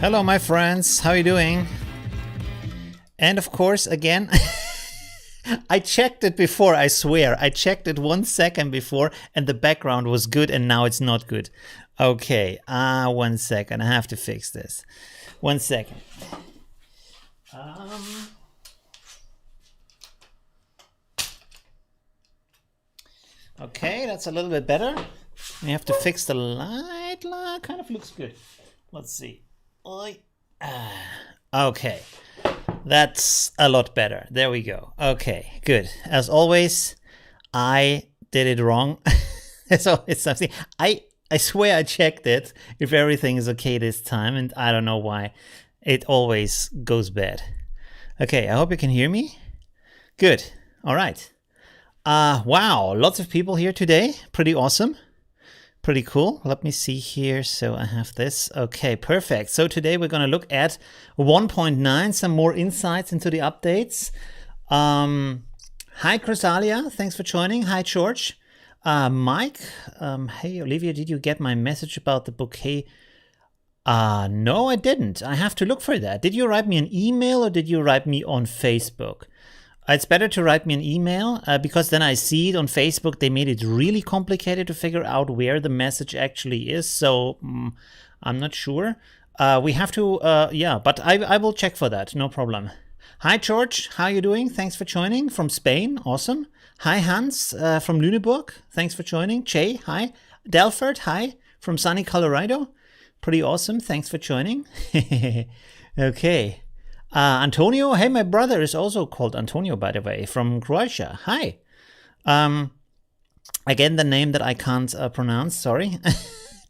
Hello, my friends. How are you doing? And of course, again, I checked it before, I swear. I checked it 1 second before and the background was good and now it's not good. Okay, 1 second. I have to fix this. 1 second. Okay, that's a little bit better. We have to fix the light. Kind of looks good. Let's see. Okay, that's a lot better. There we go. Okay, good. As always, I did it wrong. So it's something I swear I checked it if everything is okay this time, and I don't know why it always goes bad. Okay, I hope you can hear me. Good. All right. Wow, lots of people here today. Pretty awesome. Pretty cool. Let me see here. So I have this. Okay, perfect. So today we're going to look at 1.9, some more insights into the updates. Hi, Chrysalia. Thanks for joining. Hi, George. Mike. Hey, Olivia, did you get my message about the bouquet? No, I didn't. I have to look for that. Did you write me an email or did you write me on Facebook? It's better to write me an email because then I see it on Facebook. They made it really complicated to figure out where the message actually is. So I'm not sure. We have to, yeah, but I will check for that. No problem. Hi, George. How are you doing? Thanks for joining from Spain. Awesome. Hi, Hans from Lüneburg. Thanks for joining. Jay, hi. Delford, hi. From sunny Colorado. Pretty awesome. Thanks for joining. Okay. Antonio, hey, my brother is also called Antonio, by the way, from Croatia. Hi. Again, the name that I can't pronounce, sorry.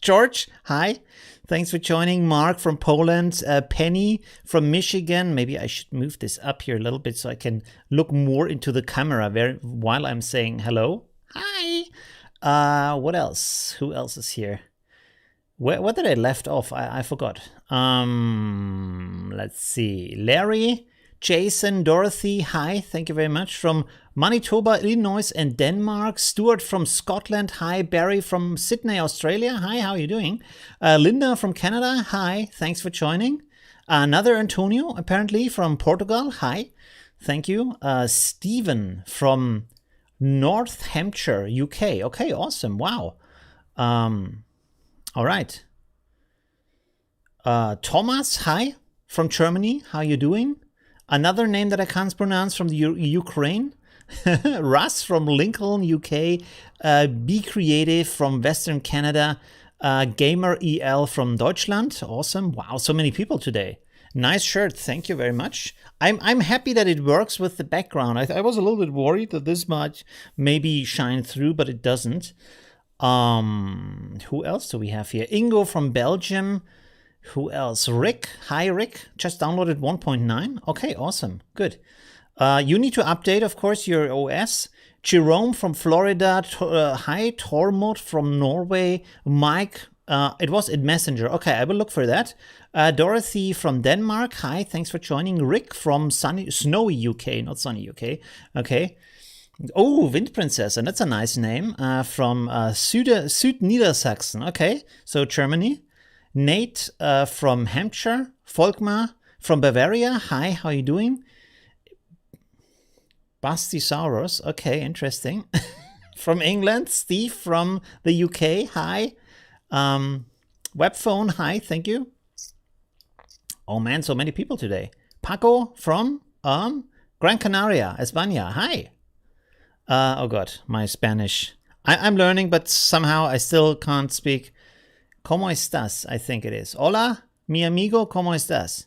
George, hi. Thanks for joining. Mark from Poland. Penny from Michigan. Maybe I should move this up here a little bit so I can look more into the camera while I'm saying hello. Hi. What else? Who else is here? What did I left off? I forgot. Let's see. Larry, Jason, Dorothy, hi. Thank you very much. From Manitoba, Illinois, and Denmark. Stuart from Scotland, hi. Barry from Sydney, Australia, hi. How are you doing? Linda from Canada, hi. Thanks for joining. Another Antonio, apparently, from Portugal, hi. Thank you. Stephen from North Hampshire, UK. Okay, awesome. Wow. All right. Thomas, hi, from Germany. How you doing? Another name that I can't pronounce from the Ukraine. Russ from Lincoln, UK. Be Creative from Western Canada. Gamer EL from Deutschland. Awesome. Wow, so many people today. Nice shirt. Thank you very much. I'm happy that it works with the background. I was a little bit worried that this might maybe shine through, but it doesn't. Who else do we have here? Ingo from Belgium. Who else? Rick. Hi, Rick. Just downloaded 1.9. Okay, awesome. Good. You need to update, of course, your OS. Jerome from Florida. Hi, Tormod from Norway. Mike. It was in Messenger. Okay, I will look for that. Dorothy from Denmark. Hi, thanks for joining. Rick from snowy UK, not sunny UK. Okay. Oh, Wind Princess, and that's a nice name, from Süd-Niedersachsen. Okay, so Germany. Nate from Hampshire. Volkmar from Bavaria. Hi, how are you doing? Bastisaurus. Okay, interesting. From England. Steve from the UK. Hi. Webphone. Hi, thank you. Oh man, so many people today. Paco from Gran Canaria, España. Hi. Oh God, my Spanish. I'm learning, but somehow I still can't speak. ¿Cómo estás? I think it is. Hola, mi amigo, ¿cómo estás?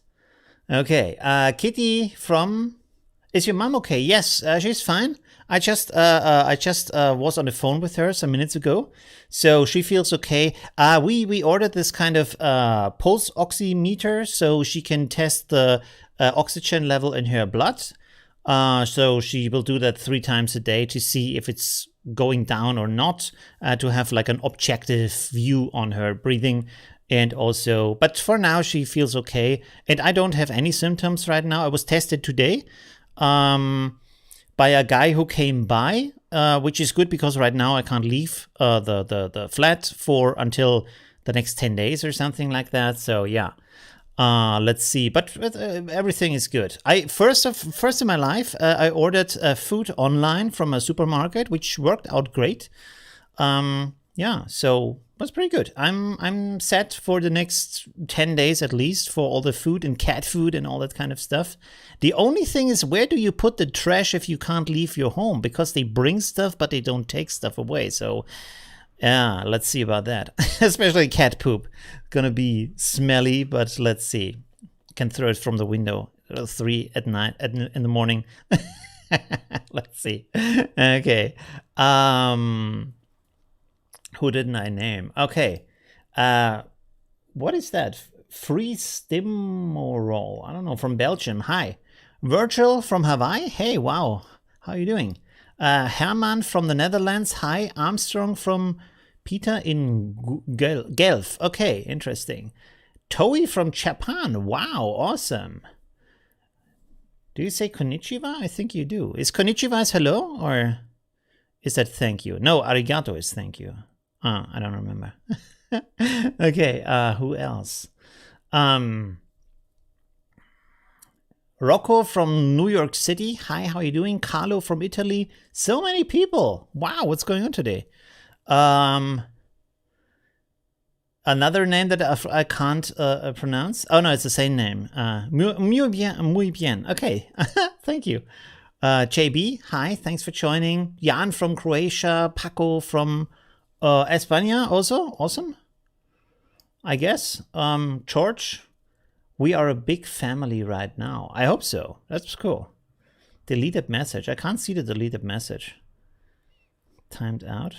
Okay, Kitty from... Is your mom okay? Yes, she's fine. I just was on the phone with her some minutes ago, so she feels okay. We ordered this kind of pulse oximeter so she can test the oxygen level in her blood. So she will do that 3 times a day to see if it's going down or not, to have like an objective view on her breathing. And also, but for now she feels okay. And I don't have any symptoms right now. I was tested today by a guy who came by, which is good because right now I can't leave the flat for until the next 10 days or something like that. So yeah. Let's see, but everything is good. I first in my life, I ordered food online from a supermarket, which worked out great. Yeah, so that's pretty good. I'm set for the next 10 days at least for all the food and cat food and all that kind of stuff. The only thing is, where do you put the trash if you can't leave your home? Because they bring stuff, but they don't take stuff away. So yeah, let's see about that. Especially cat poop. Gonna be smelly, but let's see. Can throw it from the window 3 at night in the morning. Let's see. Okay. Who didn't I name? Okay. What is that? Free Stimorol. I don't know. From Belgium. Hi. Virgil from Hawaii. Hey, wow. How are you doing? Herman from the Netherlands. Hi. Armstrong from Peter in Guelph. Okay, interesting. Toi from Japan. Wow, awesome. Do you say konnichiwa? I think you do. Is konnichiwa is hello, or is that thank you? No, arigato is thank you. I don't remember. Okay, who else? Rocco from New York City. Hi, how are you doing? Carlo from Italy. So many people. Wow, what's going on today? Another name that I can't pronounce. Oh no, it's the same name. Muy bien. Okay, thank you. JB, hi, thanks for joining. Jan from Croatia. Paco from España, also awesome. I guess. George, we are a big family right now. I hope so. That's cool. Deleted message. I can't see the deleted message. Timed out.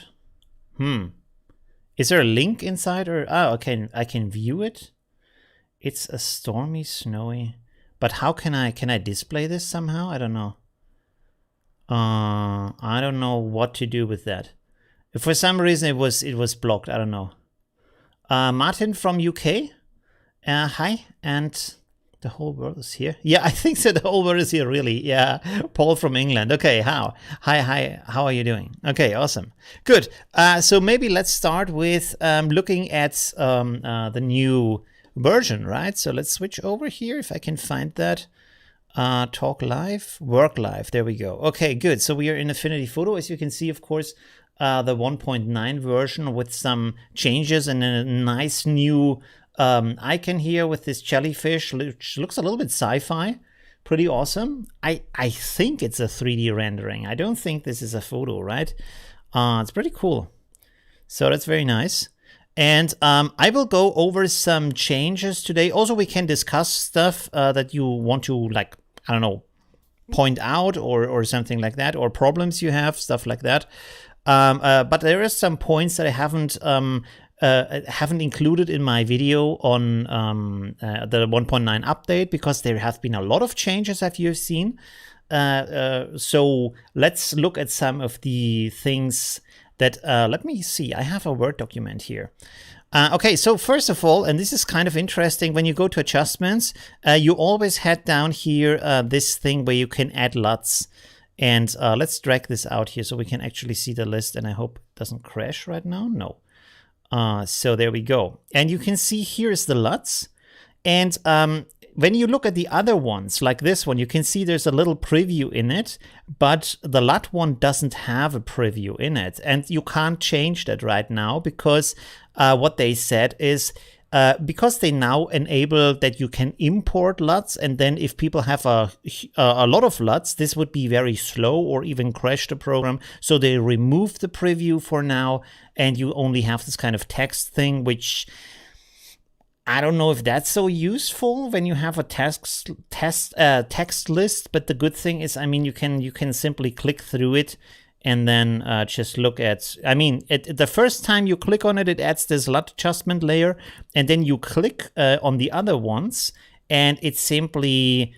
Is there a link inside, or okay, I can view it? It's a stormy, snowy. But how can I display this somehow? I don't know. I don't know what to do with that. If for some reason it was blocked, I don't know. Martin from UK. Hi, and the whole world is here. Yeah, I think so. The whole world is here, really. Yeah. Paul from England. Okay, hi. How are you doing? Okay, awesome. Good. So maybe let's start with looking at the new version, right? So let's switch over here if I can find that. Talk live, work live. There we go. Okay, good. So we are in Affinity Photo, as you can see, of course, the 1.9 version with some changes and a nice new icon here with this jellyfish, which looks a little bit sci-fi. Pretty awesome. I think it's a 3D rendering. I don't think this is a photo, right? It's pretty cool. So that's very nice. And I will go over some changes today. Also, we can discuss stuff that you want to, like, I don't know, point out or something like that, or problems you have, stuff like that. But there are some points that I haven't included in my video on the 1.9 update, because there have been a lot of changes, as you've seen. So let's look at some of the things that, let me see, I have a Word document here. Okay, so first of all, and this is kind of interesting, when you go to adjustments, you always head down here, this thing where you can add LUTs. And let's drag this out here so we can actually see the list, and I hope it doesn't crash right now. No. So there we go. And you can see here's the LUTs. And when you look at the other ones, like this one, you can see there's a little preview in it, but the LUT one doesn't have a preview in it. And you can't change that right now, because what they said is, because they now enable that you can import LUTs, and then if people have a lot of LUTs, this would be very slow or even crash the program. So they removed the preview for now, and you only have this kind of text thing, which I don't know if that's so useful when you have a text list. But the good thing is, I mean, you can simply click through it and then just look at, I mean, the first time you click on it, it adds this LUT adjustment layer, and then you click on the other ones, and it simply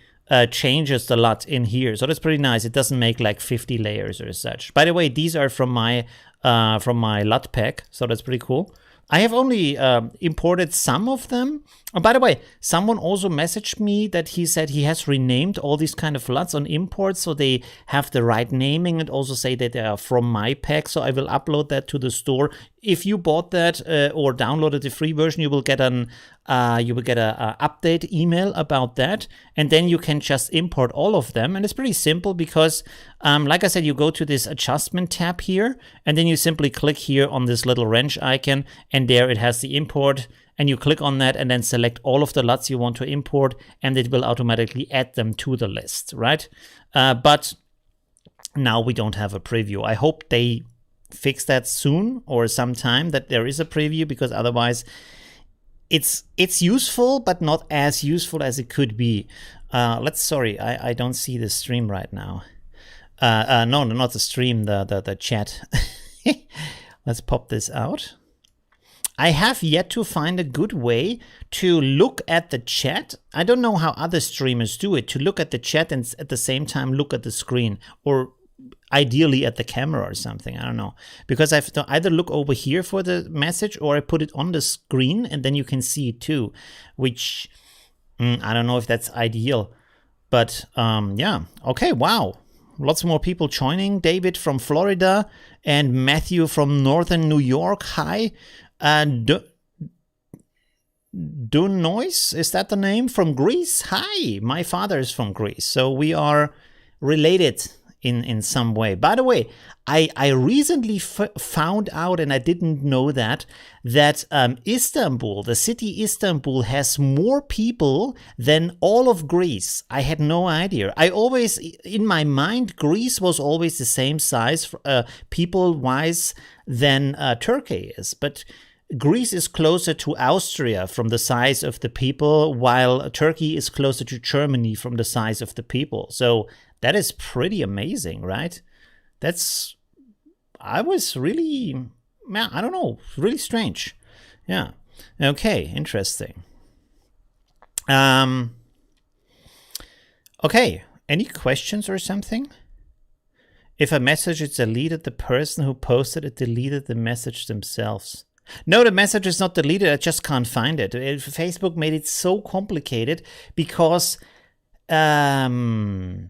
changes the LUT in here. So that's pretty nice. It doesn't make like 50 layers or such. By the way, these are from my LUT pack, so that's pretty cool. I have only imported some of them. Oh, by the way, someone also messaged me that he said he has renamed all these kind of LUTs on imports, so they have the right naming, and also say that they are from my pack. So I will upload that to the store if you bought that or downloaded the free version, you will get an update email about that, and then you can just import all of them. And it's pretty simple because, like I said, you go to this adjustment tab here, and then you simply click here on this little wrench icon, and there it has the import. And you click on that and then select all of the LUTs you want to import, and it will automatically add them to the list, right? But now we don't have a preview. I hope they fix that soon or sometime, that there is a preview, because otherwise it's useful, but not as useful as it could be. Sorry, I don't see the stream right now. No, not the stream, the chat. Let's pop this out. I have yet to find a good way to look at the chat. I don't know how other streamers do it, to look at the chat and at the same time look at the screen, or ideally at the camera or something. I don't know. Because I have to either look over here for the message, or I put it on the screen and then you can see it too, which I don't know if that's ideal. But yeah, okay, wow. Lots more people joining. David from Florida and Matthew from Northern New York. Hi. Dunois, is that the name? From Greece? Hi, my father is from Greece, so we are related in some way. By the way, I recently found out, and I didn't know that Istanbul, the city Istanbul, has more people than all of Greece. I had no idea. I always, in my mind, Greece was always the same size people-wise than Turkey is, but Greece is closer to Austria from the size of the people, while Turkey is closer to Germany from the size of the people. So that is pretty amazing, right? I was really, I don't know, really strange. Yeah. Okay, interesting. Okay, any questions or something? If a message is deleted, the person who posted it deleted the message themselves. No, the message is not deleted. I just can't find it. Facebook made it so complicated because you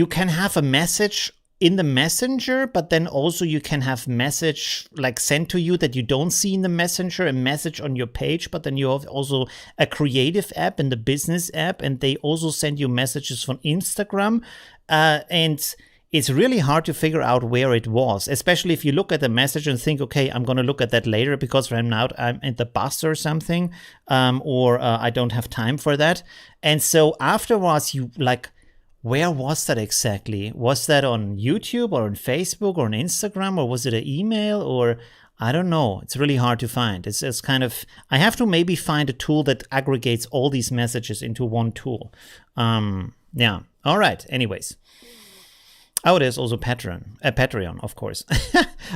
can have a message in the messenger, but then also you can have message like sent to you that you don't see in the messenger, a message on your page, but then you have also a creative app and the business app, and they also send you messages from Instagram. And it's really hard to figure out where it was, especially if you look at the message and think, okay, I'm going to look at that later because right now I'm at the bus or something, or I don't have time for that. And so afterwards, you like, where was that exactly? Was that on YouTube or on Facebook or on Instagram, or was it an email, or I don't know. It's really hard to find. It's kind of, I have to maybe find a tool that aggregates all these messages into one tool. Yeah. All right. Anyways. Oh, there's also Patreon, of course.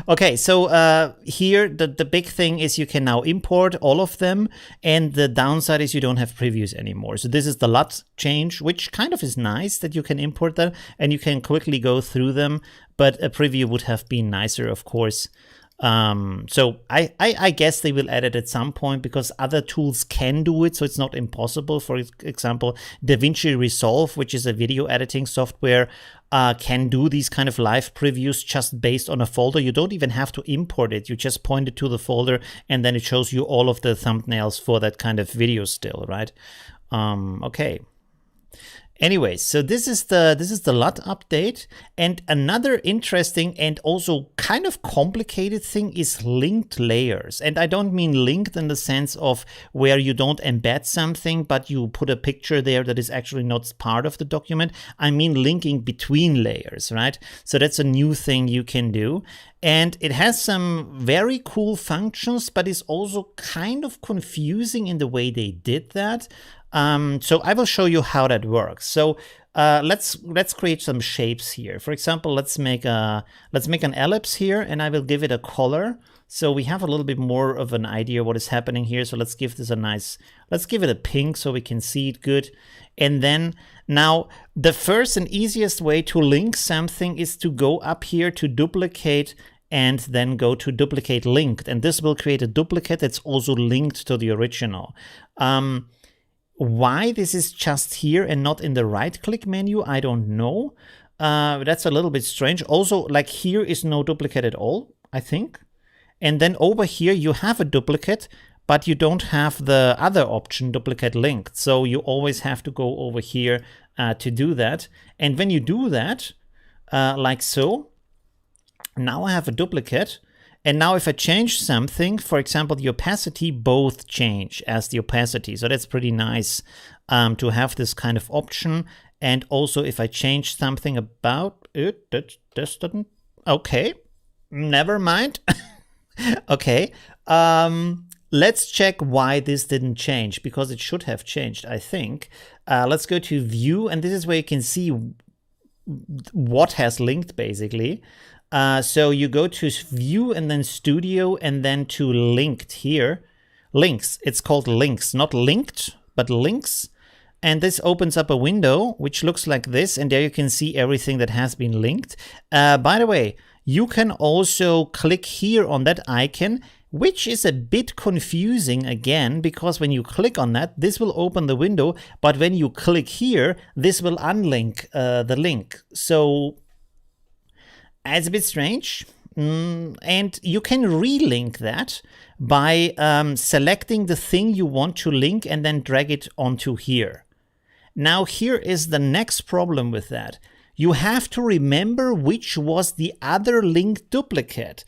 Okay, so here the big thing is you can now import all of them, and the downside is you don't have previews anymore. So this is the LUT change, which kind of is nice that you can import them and you can quickly go through them, but a preview would have been nicer, of course. So I guess they will add it at some point because other tools can do it, so it's not impossible. For example, DaVinci Resolve, which is a video editing software, can do these kind of live previews just based on a folder. You don't even have to import it. You just point it to the folder and then it shows you all of the thumbnails for that kind of video still, right? Okay. Anyways, so this is the LUT update, and another interesting and also kind of complicated thing is linked layers. And I don't mean linked in the sense of where you don't embed something, but you put a picture there that is actually not part of the document. I mean linking between layers, right? So that's a new thing you can do. And it has some very cool functions, but it's also kind of confusing in the way they did that. So I will show you how that works. So let's create some shapes here. For example, let's make an ellipse here, and I will give it a color. So we have a little bit more of an idea what is happening here. So let's give this let's give it a pink so we can see it good. And then now the first and easiest way to link something is to go up here to duplicate and then go to duplicate linked. And this will create a duplicate that's also linked to the original. Why this is just here and not in the right-click menu, I don't know. That's a little bit strange. Also, like here is no duplicate at all, I think. And then over here, you have a duplicate, but you don't have the other option, duplicate linked. So you always have to go over here to do that. And when you do that, like so, now I have a duplicate. And now if I change something, for example, the opacity, both change as the opacity. So that's pretty nice to have this kind of option. And also if I change something about it, this doesn't, okay, never mind. Okay, let's check why this didn't change, because it should have changed, I think. Let's go to view, and this is where you can see what has linked basically. So you go to view and then studio and then to linked here. Links, it's called links, not linked, but links. And this opens up a window which looks like this, and there you can see everything that has been linked. By the way, you can also click here on that icon, which is a bit confusing again, because when you click on that, this will open the window, but when you click here, this will unlink the link. So it's a bit strange. And you can relink that by selecting the thing you want to link and then drag it onto here. Now here is the next problem with that. You have to remember which was the other linked duplicate,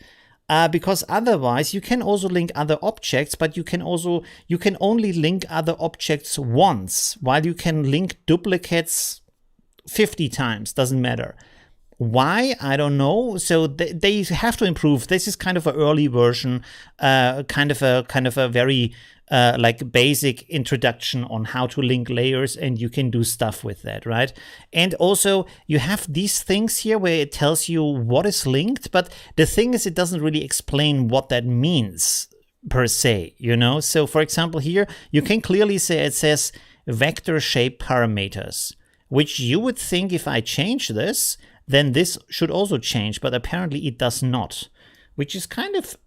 because otherwise you can also link other objects, but you can only link other objects once, while you can link duplicates 50 times, doesn't matter. Why? I don't know. So they have to improve. This is kind of an early version, kind of a very like basic introduction on how to link layers, and you can do stuff with that, right? And also you have these things here where it tells you what is linked, but the thing is it doesn't really explain what that means per se, you know? So for example here, you can clearly say it says vector shape parameters, which you would think if I change this, then this should also change, but apparently it does not, which is kind of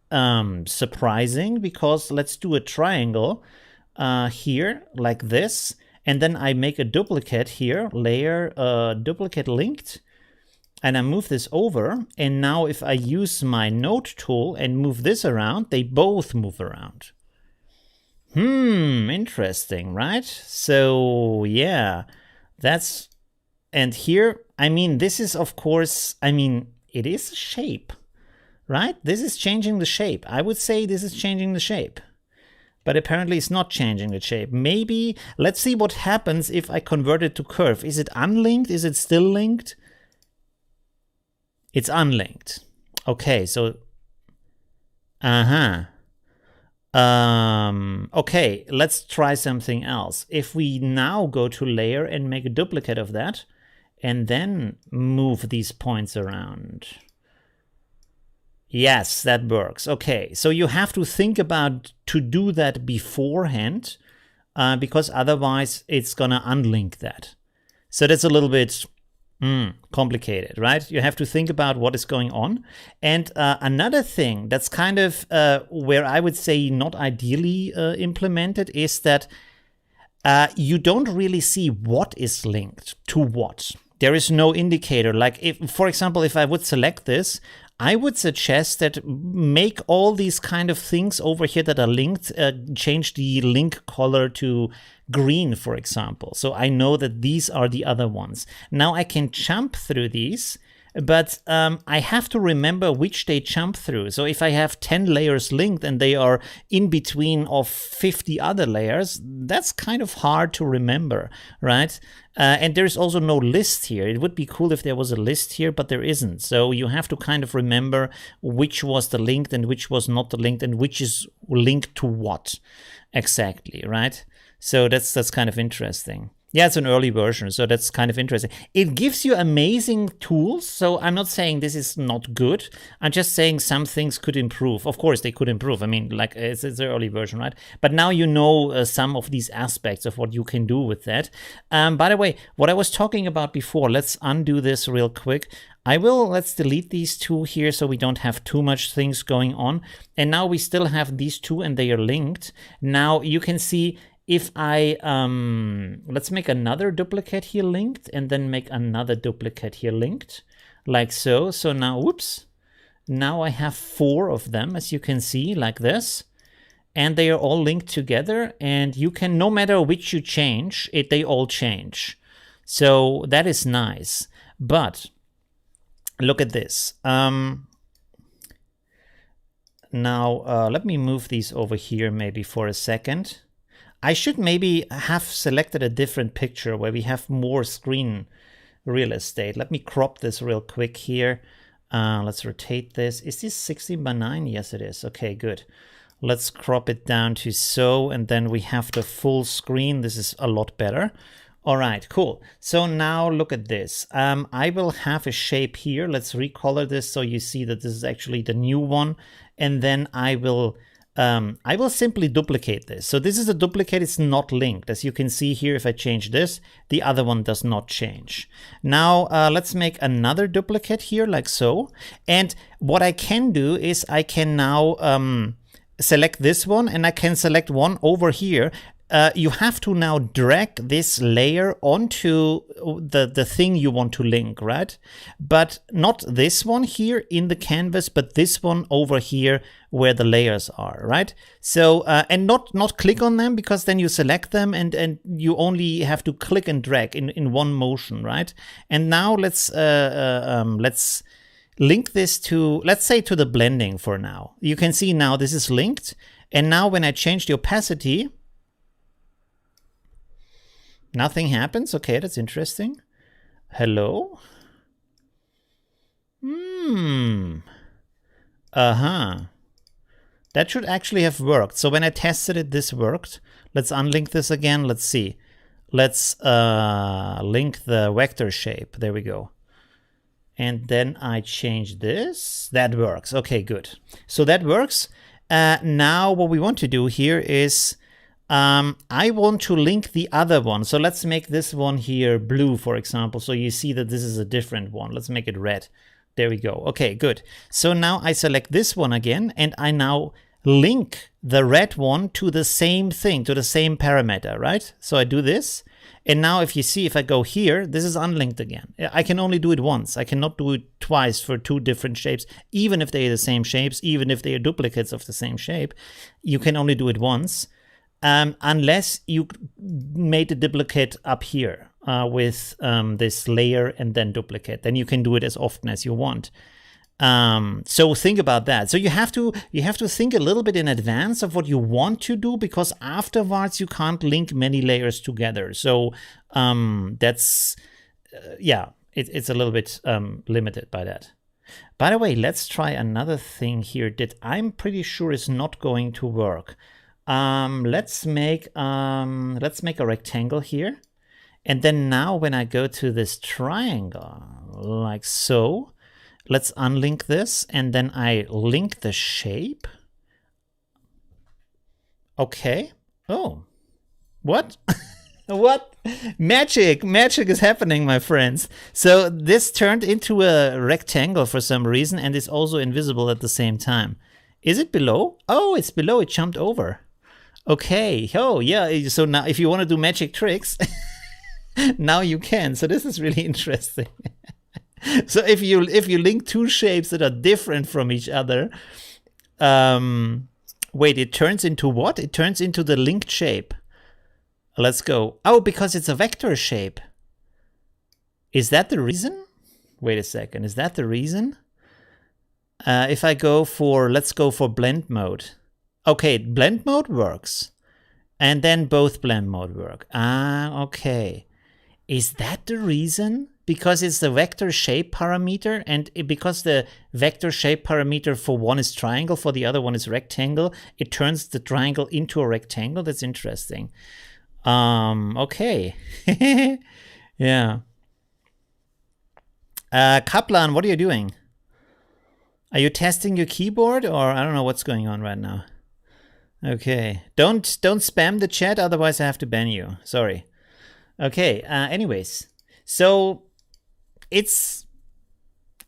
surprising, because let's do a triangle here like this, and then I make a duplicate here, layer duplicate linked, and I move this over, and now if I use my node tool and move this around, they both move around. Interesting, right? So yeah, that's, and here, I mean, this is of course, I mean, it is a shape, right? This is changing the shape. I would say this is changing the shape, but apparently it's not changing the shape. Maybe, let's see what happens if I convert it to curve. Is it unlinked? Is it still linked? It's unlinked. Okay, so, okay, let's try something else. If we now go to layer and make a duplicate of that, and then move these points around. Yes, that works. Okay, so you have to think about to do that beforehand, because otherwise it's gonna unlink that. So that's a little bit complicated, right? You have to think about what is going on. And another thing that's kind of where I would say not ideally implemented is that you don't really see what is linked to what. There is no indicator. Like if, for example, if I would select this, I would suggest that make all these kind of things over here that are linked, change the link color to green, for example. So I know that these are the other ones. Now I can jump through these, but I have to remember which they jump through. So if I have 10 layers linked and they are in between of 50 other layers, that's kind of hard to remember, right? And there's also no list here. It would be cool if there was a list here, but there isn't. So you have to kind of remember which was the linked and which was not the linked and which is linked to what exactly, right? So that's kind of interesting. Yeah, it's an early version, so that's kind of interesting. It gives you amazing tools, so I'm not saying this is not good. I'm just saying some things could improve. Of course, they could improve. I mean, like, it's an early version, right? But now you know some of these aspects of what you can do with that. By the way, what I was talking about before, let's undo this real quick. Let's delete these two here so we don't have too much things going on. And now we still have these two and they are linked. Now you can see if I, let's make another duplicate here linked and then make another duplicate here linked, like so. So now, whoops, Now I have 4 of them, as you can see, like this. And they are all linked together, and you can, no matter which you change, they all change. So that is nice. But look at this. Now, let me move these over here maybe for a second. I should maybe have selected a different picture where we have more screen real estate. Let me crop this real quick here. Let's rotate this. Is this 16:9? Yes, it is. Okay, good. Let's crop it down to so, and then we have the full screen. This is a lot better. All right, cool. So now look at this. I will have a shape here. Let's recolor this so you see that this is actually the new one. And then I will simply duplicate this. So this is a duplicate, it's not linked. As you can see here, if I change this, the other one does not change. Now let's make another duplicate here like so. And what I can do is I can now select this one, and I can select one over here. You have to now drag this layer onto the thing you want to link, right? But not this one here in the canvas, but this one over here where the layers are, right? So, and not click on them, because then you select them and you only have to click and drag in one motion, right? And now let's link this to, let's say, to the blending for now. You can see now this is linked. And now when I change the opacity, nothing happens. Okay, that's interesting. Hello? That should actually have worked. So when I tested it, this worked. Let's unlink this again. Let's see. Let's link the vector shape. There we go. And then I change this. That works. Okay, good. So that works. Now what we want to do here is I want to link the other one. So let's make this one here blue, for example. So you see that this is a different one. Let's make it red. There we go. Okay, good. So now I select this one again, and I now link the red one to the same thing, to the same parameter, right? So I do this. And now if you see, if I go here, this is unlinked again. I can only do it once. I cannot do it twice for 2 different shapes, even if they are the same shapes, even if they are duplicates of the same shape. You can only do it once. Unless you made a duplicate up here with this layer and then duplicate, then you can do it as often as you want. So think about that. So you have to think a little bit in advance of what you want to do, because afterwards you can't link many layers together. So that's yeah, it's a little bit limited by that. By the way, let's try another thing here that I'm pretty sure is not going to work. Let's make a rectangle here. And then now when I go to this triangle, like so, let's unlink this, and then I link the shape. Okay. Oh, what? What? Magic is happening, my friends. So this turned into a rectangle for some reason, and is also invisible at the same time. Is it below? Oh, it's below. It jumped over. Okay. Oh, yeah. So now if you want to do magic tricks, now you can. So this is really interesting. So if you link 2 shapes that are different from each other, wait, it turns into what? It turns into the linked shape. Let's go. Oh, because it's a vector shape. Is that the reason? Wait a second. Is that the reason? If I go for, let's go for blend mode. Okay, blend mode works. And then both blend mode work. Ah, okay. Is that the reason? Because it's the vector shape parameter, and because the vector shape parameter for one is triangle, for the other one is rectangle, it turns the triangle into a rectangle. That's interesting. Okay. Yeah. Kaplan, what are you doing? Are you testing your keyboard, or I don't know what's going on right now? Okay. Don't spam the chat, otherwise I have to ban you. Sorry. Okay. Anyways, so it's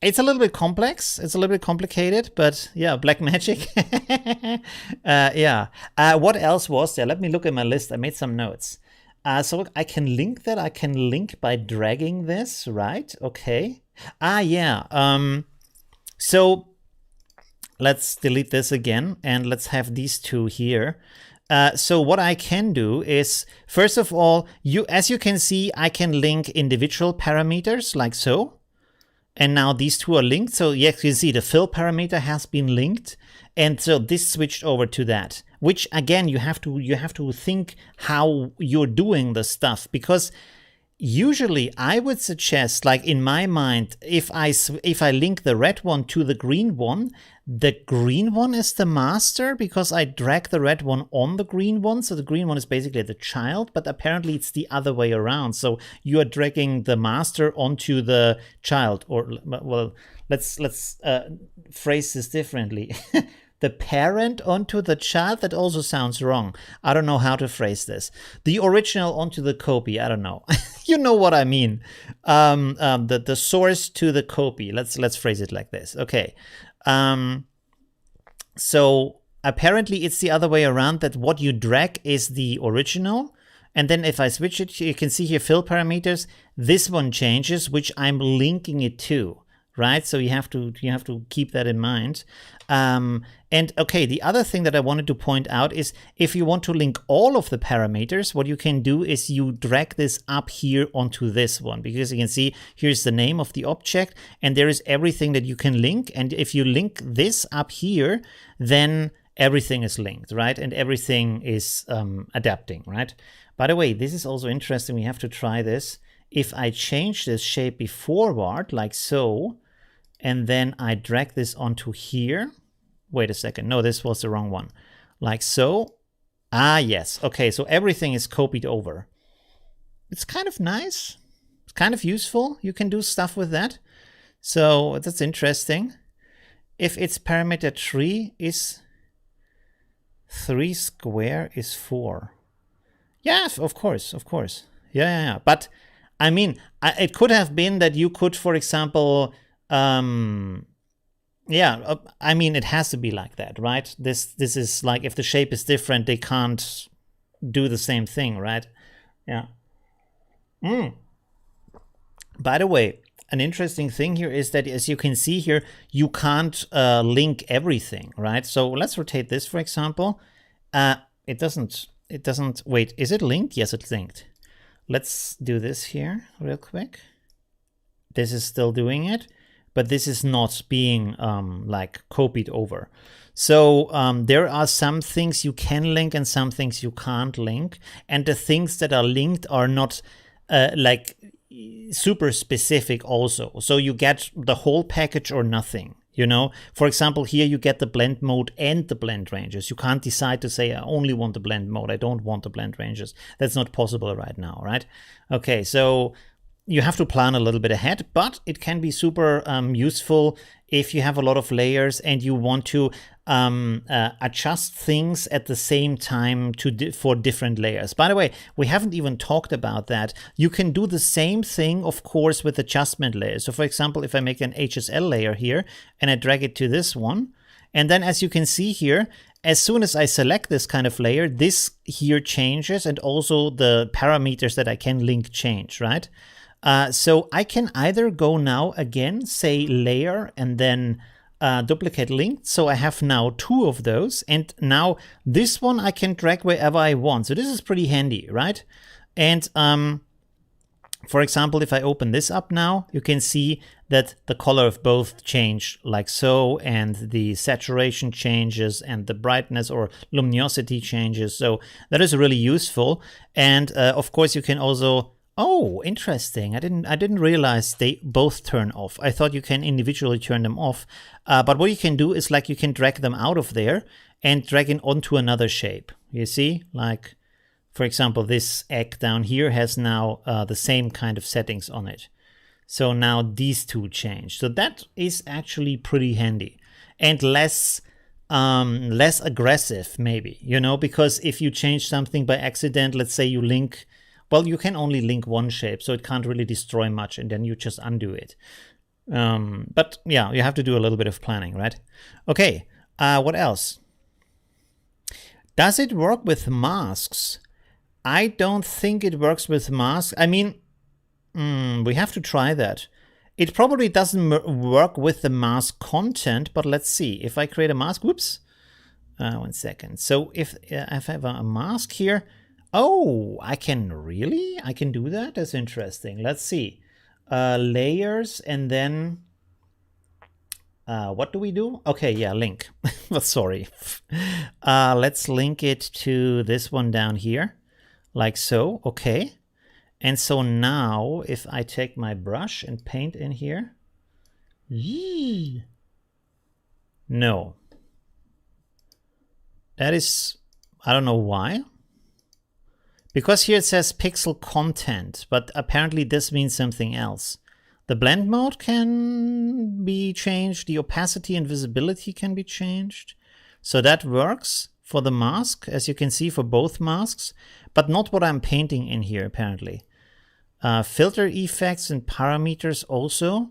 a little bit complex. It's a little bit complicated, but yeah, black magic. Yeah. What else was there? Let me look at my list. I made some notes. So I can link that. I can link by dragging this, right? Okay. Yeah. So let's delete this again and let's have these two here. So what I can do is, first of all, as you can see, I can link individual parameters like so. And now these two are linked. So yes, you can see the fill parameter has been linked. And so this switched over to that, which again, you have to think how you're doing the stuff, because usually I would suggest, like in my mind, if I link the red one to the green one is the master because I drag the red one on the green one. So the green one is basically the child, but apparently it's the other way around. So you are dragging the master onto the child, or well, let's phrase this differently. The parent onto the child, that also sounds wrong. I don't know how to phrase this. The original onto the copy, I don't know. You know what I mean. The source to the copy. Let's phrase it like this. Okay. So apparently it's the other way around, that what you drag is the original. And then if I switch it, you can see here fill parameters. This one changes, which I'm linking it to. Right, so you have to keep that in mind. And okay, the other thing that I wanted to point out is if you want to link all of the parameters, what you can do is you drag this up here onto this one, because you can see here's the name of the object and there is everything that you can link. And if you link this up here, then everything is linked, right? And everything is adapting, right? By the way, this is also interesting. We have to try this. If I change this shape forward like so, and then I drag this onto here. Wait a second. No, this was the wrong one. Like so. Ah, yes. Okay, so everything is copied over. It's kind of nice. It's kind of useful. You can do stuff with that. So that's interesting. If its parameter 3 is 3 square is 4. Yeah, of course. Yeah. But I mean, it could have been that you could, for example, I mean, it has to be like that, right? This is like, if the shape is different, they can't do the same thing, right? Yeah. By the way, an interesting thing here is that, as you can see here, you can't link everything, right? So let's rotate this, for example. It doesn't, wait, is it linked? Yes, it's linked. Let's do this here real quick. This is still doing it, but this is not being like copied over. So there are some things you can link and some things you can't link. And the things that are linked are not like super specific also. So you get the whole package or nothing. You know, for example, here you get the blend mode and the blend ranges. You can't decide to say, I only want the blend mode. I don't want the blend ranges. That's not possible right now, right? Okay, so you have to plan a little bit ahead, but it can be super useful if you have a lot of layers and you want to adjust things at the same time for different layers. By the way, we haven't even talked about that. You can do the same thing, of course, with adjustment layers. So for example, if I make an HSL layer here and I drag it to this one, and then as you can see here, as soon as I select this kind of layer, this here changes, and also the parameters that I can link change, right? So I can either go now again, say layer, and then duplicate linked. So I have now 2 of those. And now this one I can drag wherever I want. So this is pretty handy, right? And for example, if I open this up now, you can see that the color of both change like so, and the saturation changes and the brightness or luminosity changes. So that is really useful. And of course you can also, oh, interesting. I didn't realize they both turn off. I thought you can individually turn them off. But what you can do is, like, you can drag them out of there and drag it onto another shape. You see, like, for example, this egg down here has now the same kind of settings on it. So now these two change. So that is actually pretty handy and less aggressive, maybe, you know, because if you change something by accident, let's say you link, well, you can only link one shape, so it can't really destroy much, and then you just undo it. But yeah, you have to do a little bit of planning, right? Okay, what else? Does it work with masks? I don't think it works with masks. I mean, we have to try that. It probably doesn't work with the mask content, but let's see. If I create a mask, whoops, 1 second. So if I have a mask here, oh, I can do that? That's interesting. Let's see. Layers, and then what do we do? Okay, yeah, link. Sorry. Let's link it to this one down here, like so. Okay. And so now if I take my brush and paint in here, no. That is, I don't know why. Because here it says pixel content, but apparently this means something else. The blend mode can be changed. The opacity and visibility can be changed. So that works for the mask, as you can see, for both masks, but not what I'm painting in here, apparently. Filter effects and parameters also,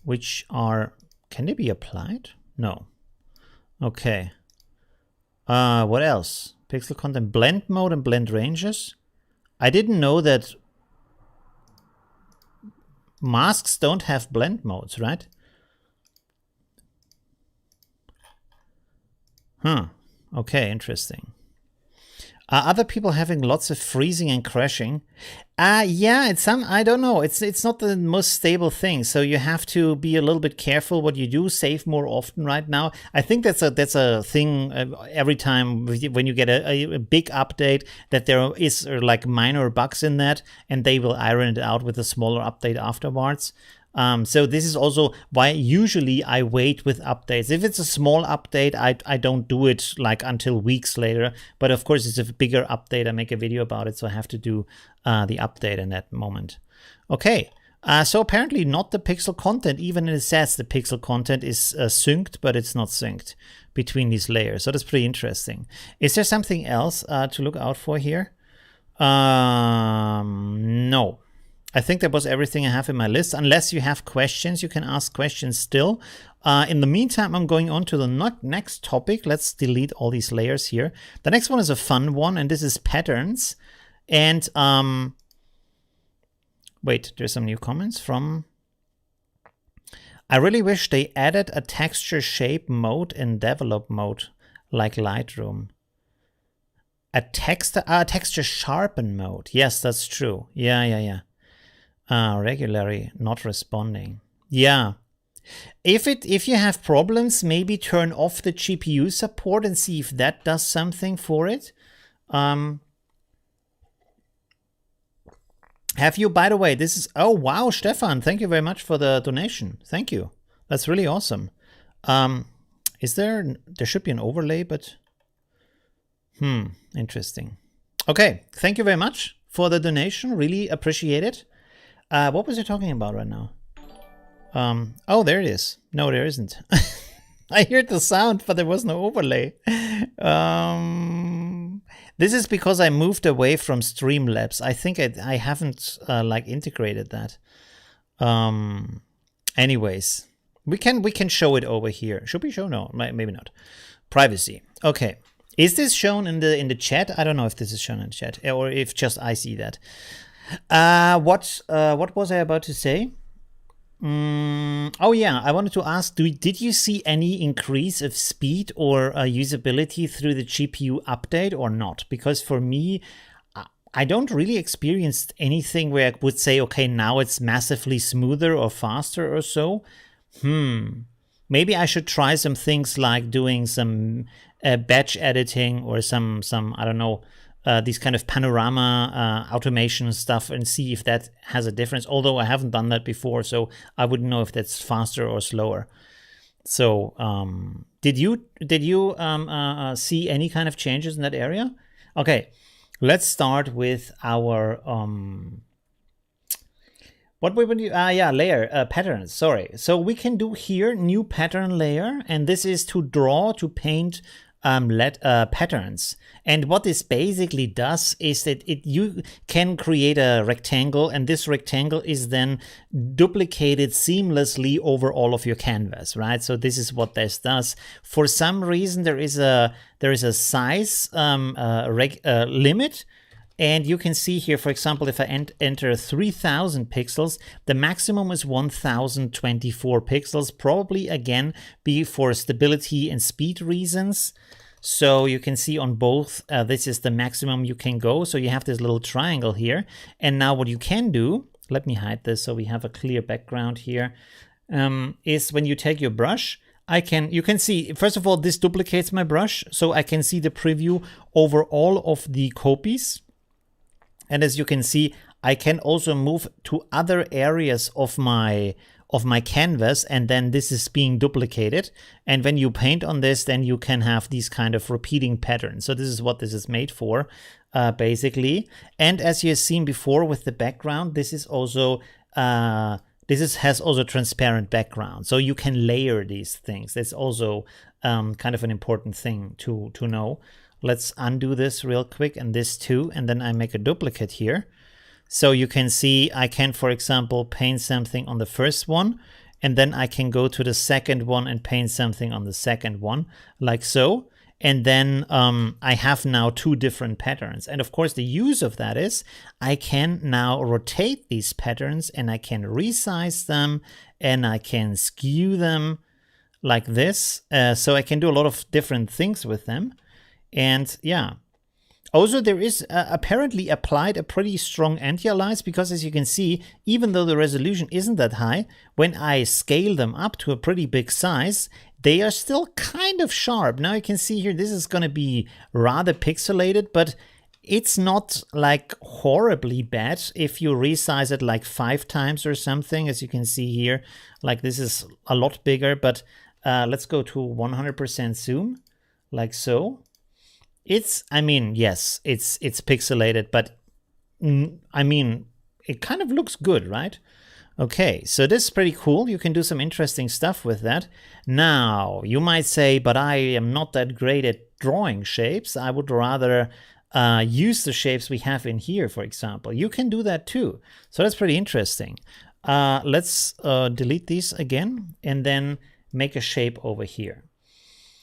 which are, can they be applied? No. Okay. What else? Pixel content, blend mode and blend ranges. I didn't know that masks don't have blend modes, right? Huh. Okay, interesting. Other people having lots of freezing and crashing. Yeah, it's some, I don't know. It's not the most stable thing. So you have to be a little bit careful what you do. Save more often right now. I think that's a thing every time when you get a big update, that there is like minor bugs in that, and they will iron it out with a smaller update afterwards. So this is also why usually I wait with updates. If it's a small update, I don't do it like until weeks later. But of course, it's a bigger update. I make a video about it, so I have to do the update in that moment. Okay, so apparently not the pixel content. Even it says the pixel content is synced, but it's not synced between these layers. So that's pretty interesting. Is there something else to look out for here? No. I think that was everything I have in my list. Unless you have questions, you can ask questions still. In the meantime, I'm going on to the next topic. Let's delete all these layers here. The next one is a fun one, and this is patterns. And wait, there's some new comments from... I really wish they added a texture shape mode in develop mode, like Lightroom. A texture sharpen mode. Yes, that's true. Yeah. Regularly not responding. Yeah. If you have problems, maybe turn off the GPU support and see if that does something for it. Have you, by the way, this is, oh wow, Stefan, thank you very much for the donation. Thank you. That's really awesome. Is there should be an overlay, but interesting. Okay, thank you very much for the donation. Really appreciate it. What was I talking about right now? Oh, there it is. No, there isn't. I heard the sound, but there was no overlay. This is because I moved away from Streamlabs. I think I haven't like integrated that. Anyways, we can show it over here. Should we show? No, maybe not. Privacy. Okay. Is this shown in the chat? I don't know if this is shown in the chat or if just I see that. What was I about to say? Oh yeah, I wanted to ask, did you see any increase of speed or usability through the GPU update or not? Because for me, I don't really experience anything where I would say, okay, now it's massively smoother or faster or so. Maybe I should try some things like doing some batch editing or some I don't know, these kind of panorama automation stuff and see if that has a difference. Although I haven't done that before, so I wouldn't know if that's faster or slower. So did you see any kind of changes in that area? Okay, let's start with our what we would do, layer patterns. Sorry, so we can do here new pattern layer, and this is to draw, to paint patterns. And what this basically does is that you can create a rectangle, and this rectangle is then duplicated seamlessly over all of your canvas, right? So this is what this does. For some reason, there is a size limit. And you can see here, for example, if I enter 3000 pixels, the maximum is 1024 pixels, probably again be for stability and speed reasons. So you can see on both, this is the maximum you can go. So you have this little triangle here. And now what you can do, let me hide this so we have a clear background here, is when you take your brush, you can see, first of all, this duplicates my brush, so I can see the preview over all of the copies. And as you can see, I can also move to other areas of my canvas, and then this is being duplicated. And when you paint on this, then you can have these kind of repeating patterns. So this is what this is made for, basically. And as you have seen before with the background, this is also has also transparent background, so you can layer these things. That's also kind of an important thing to know. Let's undo this real quick, and this too, and then I make a duplicate here. So you can see I can, for example, paint something on the first one, and then I can go to the second one and paint something on the second one, like so. And then I have now two different patterns. And of course, the use of that is I can now rotate these patterns, and I can resize them, and I can skew them like this. So I can do a lot of different things with them. And yeah, also there is apparently applied a pretty strong anti-alias, because as you can see, even though the resolution isn't that high, when I scale them up to a pretty big size, they are still kind of sharp. Now you can see here, this is going to be rather pixelated, but it's not like horribly bad if you resize it like 5 times or something. As you can see here, like this is a lot bigger, but let's go to 100% zoom, like so. I mean, yes, it's pixelated, but I mean, it kind of looks good, right? Okay, so this is pretty cool. You can do some interesting stuff with that. Now, you might say, but I am not that great at drawing shapes. I would rather use the shapes we have in here, for example. You can do that too. So that's pretty interesting. Let's delete these again, and then make a shape over here.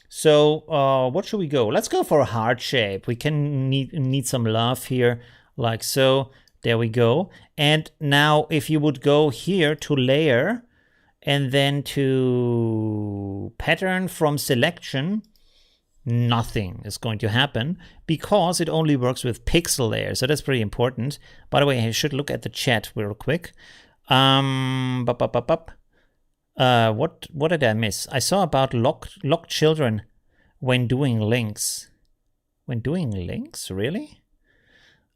So what should we go? Let's go for a heart shape. We can need some love here, like so. There we go. And now if you would go here to layer and then to pattern from selection, nothing is going to happen because it only works with pixel layers. So that's pretty important. By the way, I should look at the chat real quick. What did I miss? I saw about locked children when doing links. When doing links, really?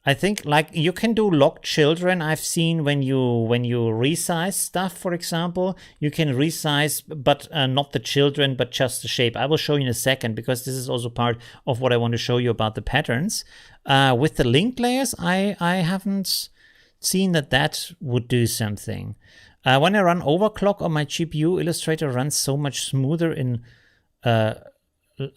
I think like you can do locked children. I've seen when you resize stuff, for example, you can resize, but not the children, but just the shape. I will show you in a second, because this is also part of what I want to show you about the patterns. With the linked layers, I haven't seen that would do something. When I run overclock on my GPU, Illustrator runs so much smoother in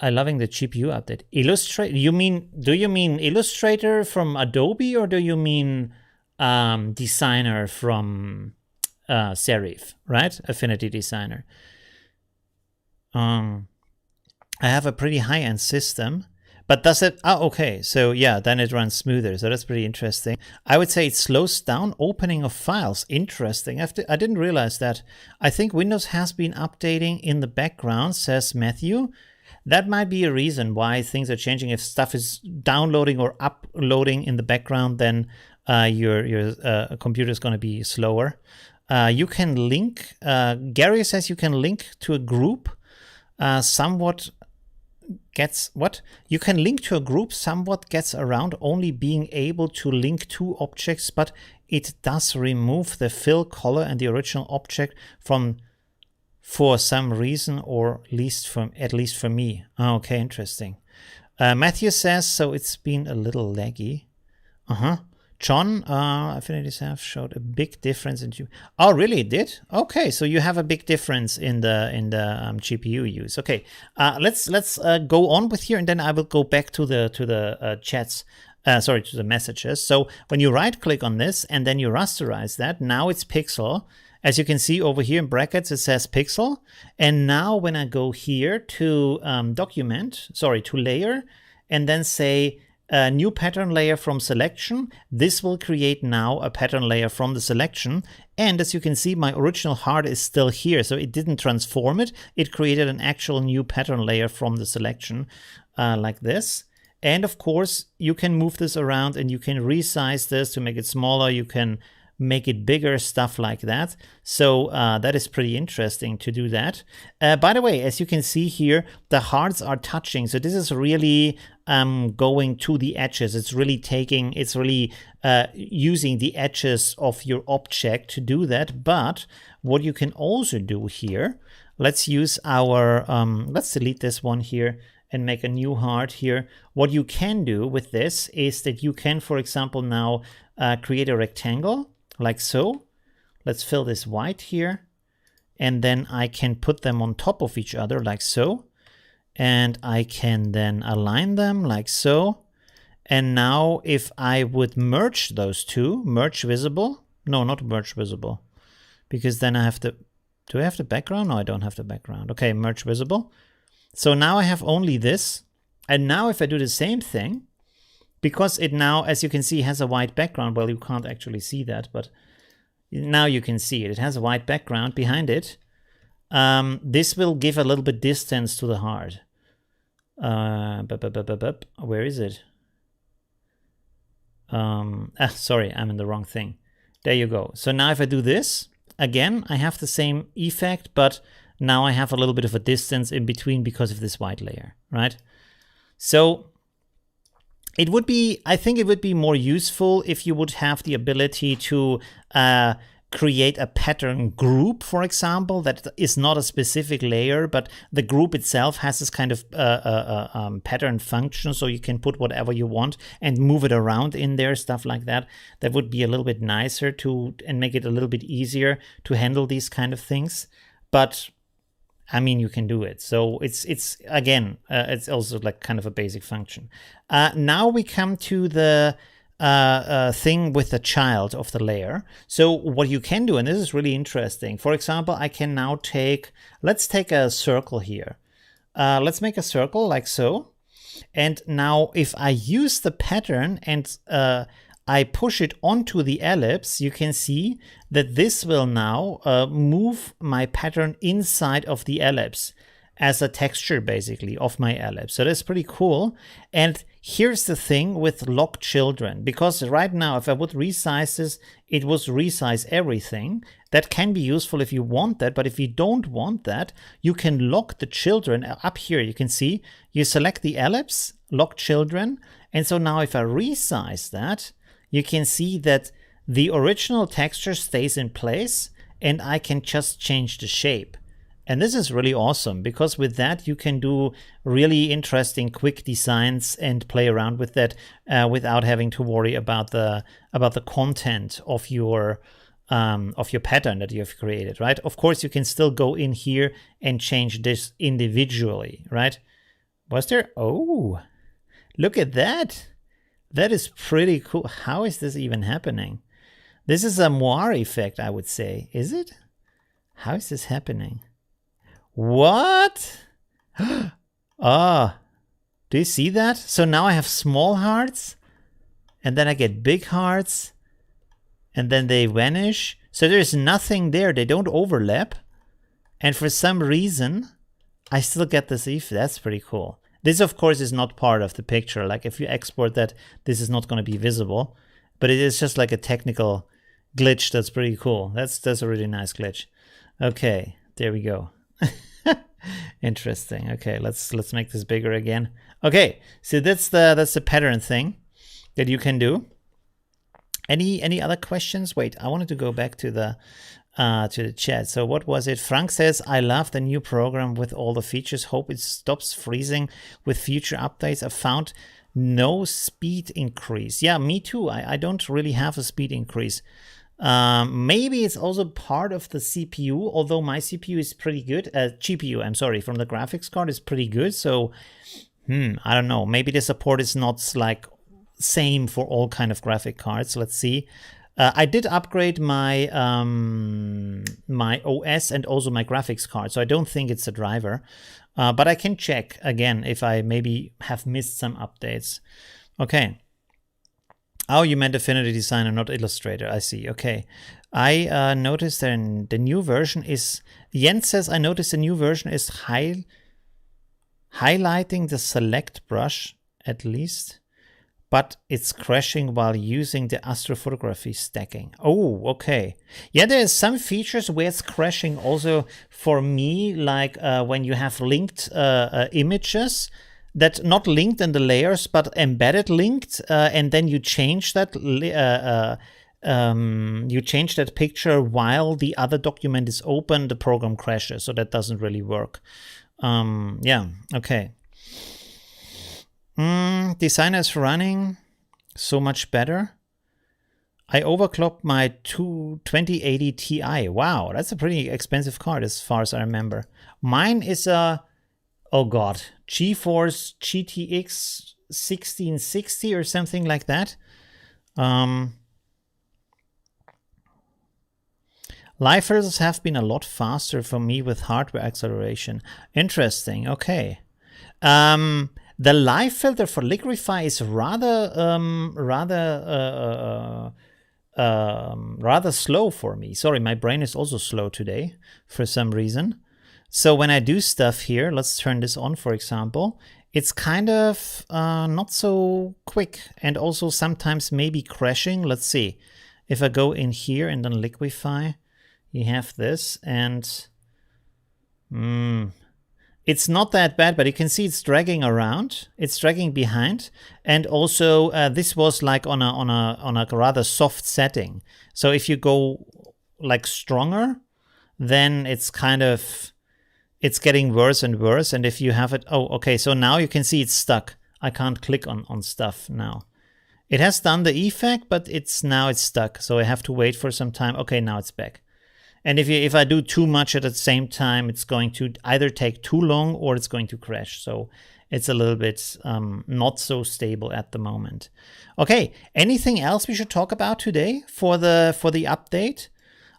I'm loving the GPU update. Illustrator, do you mean Illustrator from Adobe, or do you mean Designer from Serif, right? Affinity Designer. I have a pretty high-end system, but does it? Oh, okay. So yeah, then it runs smoother. So that's pretty interesting. I would say it slows down opening of files. Interesting. I didn't realize that. I think Windows has been updating in the background, says Matthew. That might be a reason why things are changing. If stuff is downloading or uploading in the background, then your computer is going to be slower. You can link. Gary says you can link to a group. Somewhat gets what? You can link to a group. Somewhat gets around only being able to link two objects, but it does remove the fill color and the original object from. For some reason, or at least for me. Okay, interesting. Matthew says, so it's been a little laggy. John, Affinity have showed a big difference in GPU. Oh, really? It did? Okay, so you have a big difference in the GPU use. Okay, let's go on with here, and then I will go back to the chats. To the messages. So when you right click on this and then you rasterize that, now it's pixel. As you can see over here in brackets, it says pixel. And now when I go here to to layer, and then say a new pattern layer from selection. This will create now a pattern layer from the selection. And as you can see, my original heart is still here. So it didn't transform it. It created an actual new pattern layer from the selection like this. And of course, you can move this around and you can resize this to make it smaller. You can make it bigger, stuff like that. So that is pretty interesting to do that. By the way, as you can see here, the hearts are touching. So this is really going to the edges. It's really using the edges of your object to do that. But what you can also do here, let's use our, let's delete this one here and make a new heart here. What you can do with this is that you can, for example, now create a rectangle like so. Let's fill this white here. And then I can put them on top of each other like so. And I can then align them like so. And now if I would merge those two, merge visible. No, not merge visible. Because then I have to, do I have the background? No, I don't have the background. Okay, merge visible. So now I have only this. And now if I do the same thing, because it now, as you can see, has a white background. Well, you can't actually see that, but now you can see it. It has a white background behind it. This will give a little bit distance to the heart. Where is it? Sorry, I'm in the wrong thing. There you go. So now if I do this, again, I have the same effect, but now I have a little bit of a distance in between because of this white layer, right? So it would be, I think it would be more useful if you would have the ability to create a pattern group, for example, that is not a specific layer, but the group itself has this kind of pattern function, so you can put whatever you want and move it around in there, stuff like that. That would be a little bit nicer to, and make it a little bit easier to handle these kind of things. But I mean, you can do it. So it's again, it's also like kind of a basic function. Now we come to the thing with the child of the layer. So what you can do, and this is really interesting. For example, I can now take, let's take a circle here. Let's make a circle like so. And now if I use the pattern and I push it onto the ellipse, you can see that this will now move my pattern inside of the ellipse as a texture, basically, of my ellipse. So that's pretty cool. And here's the thing with lock children, because right now, if I would resize this, it would resize everything. That can be useful if you want that, but if you don't want that, you can lock the children. Up here, you can see, you select the ellipse, lock children, and so now if I resize that, you can see that the original texture stays in place and I can just change the shape. And this is really awesome because with that you can do really interesting quick designs and play around with that without having to worry about the content of your pattern that you have created, right? Of course, you can still go in here and change this individually, right? Was there? Oh, look at that. That is pretty cool. How is this even happening? This is a moire effect, I would say. Is it? How is this happening? What? Ah, do you see that? So now I have small hearts, and then I get big hearts, and then they vanish. So there's nothing there. They don't overlap. And for some reason, I still get this effect. That's pretty cool. This, of course, is not part of the picture. Like if you export that, this is not going to be visible. But it is just like a technical glitch that's pretty cool. That's a really nice glitch. Okay, there we go. Interesting. Okay, let's make this bigger again. Okay, so that's the pattern thing that you can do. Any other questions? Wait, I wanted to go back to the chat. So what was it? Frank says, I love the new program with all the features. Hope it stops freezing with future updates. I found no speed increase. Yeah, me too. I don't really have a speed increase. Maybe it's also part of the CPU, although my CPU is pretty good. GPU, I'm sorry, from the graphics card is pretty good. So, I don't know. Maybe the support is not like same for all kind of graphic cards. Let's see. I did upgrade my my OS and also my graphics card, so I don't think it's a driver. But I can check again if I maybe have missed some updates. Okay. Oh, you meant Affinity Designer, not Illustrator. I see. Okay. I noticed that the new version is... Jens says, I noticed the new version is highlighting the select brush, at least, but it's crashing while using the astrophotography stacking. Oh, okay. Yeah, there's some features where it's crashing also for me, like when you have linked images that not linked in the layers, but embedded linked, and then you change that picture while the other document is open, the program crashes, so that doesn't really work. Yeah, okay. Designer is running so much better. I overclocked my 2080 Ti. Wow, that's a pretty expensive card as far as I remember. Mine is a, oh god, GeForce GTX 1660 or something like that. Live filters have been a lot faster for me with hardware acceleration. Interesting, okay. The live filter for Liquify is rather slow for me. Sorry, my brain is also slow today for some reason. So when I do stuff here, let's turn this on, for example, it's kind of not so quick and also sometimes maybe crashing. Let's see. If I go in here and then Liquify, you have this and it's not that bad, but you can see it's dragging around. It's dragging behind, and also this was like on a rather soft setting. So if you go like stronger, then it's getting worse and worse. And if you have it, oh, okay. So now you can see it's stuck. I can't click on stuff now. It has done the effect, but it's stuck. So I have to wait for some time. Okay, now it's back. And if I do too much at the same time, it's going to either take too long or it's going to crash. So it's a little bit not so stable at the moment. Okay, anything else we should talk about today for the update?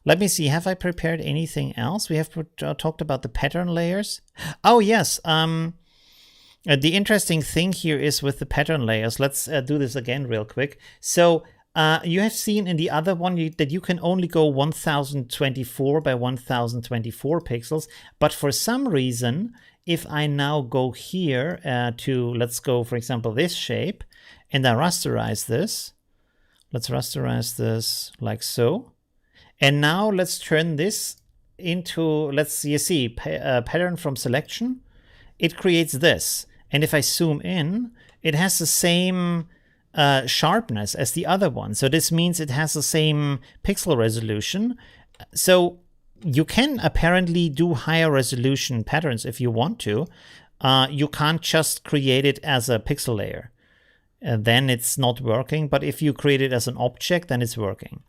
Let me see. Have I prepared anything else? We have talked about the pattern layers. Oh yes. The interesting thing here is with the pattern layers. Let's do this again real quick. So. You have seen in the other one that you can only go 1024 by 1024 pixels. But for some reason, if I now go here to, let's go, for example, this shape, and I rasterize this. Let's rasterize this like so. And now let's turn this into, you see, pattern from selection. It creates this. And if I zoom in, it has the same sharpness as the other one. So this means it has the same pixel resolution. So you can apparently do higher resolution patterns if you want to. You can't just create it as a pixel layer. Then it's not working. But if you create it as an object, then it's working.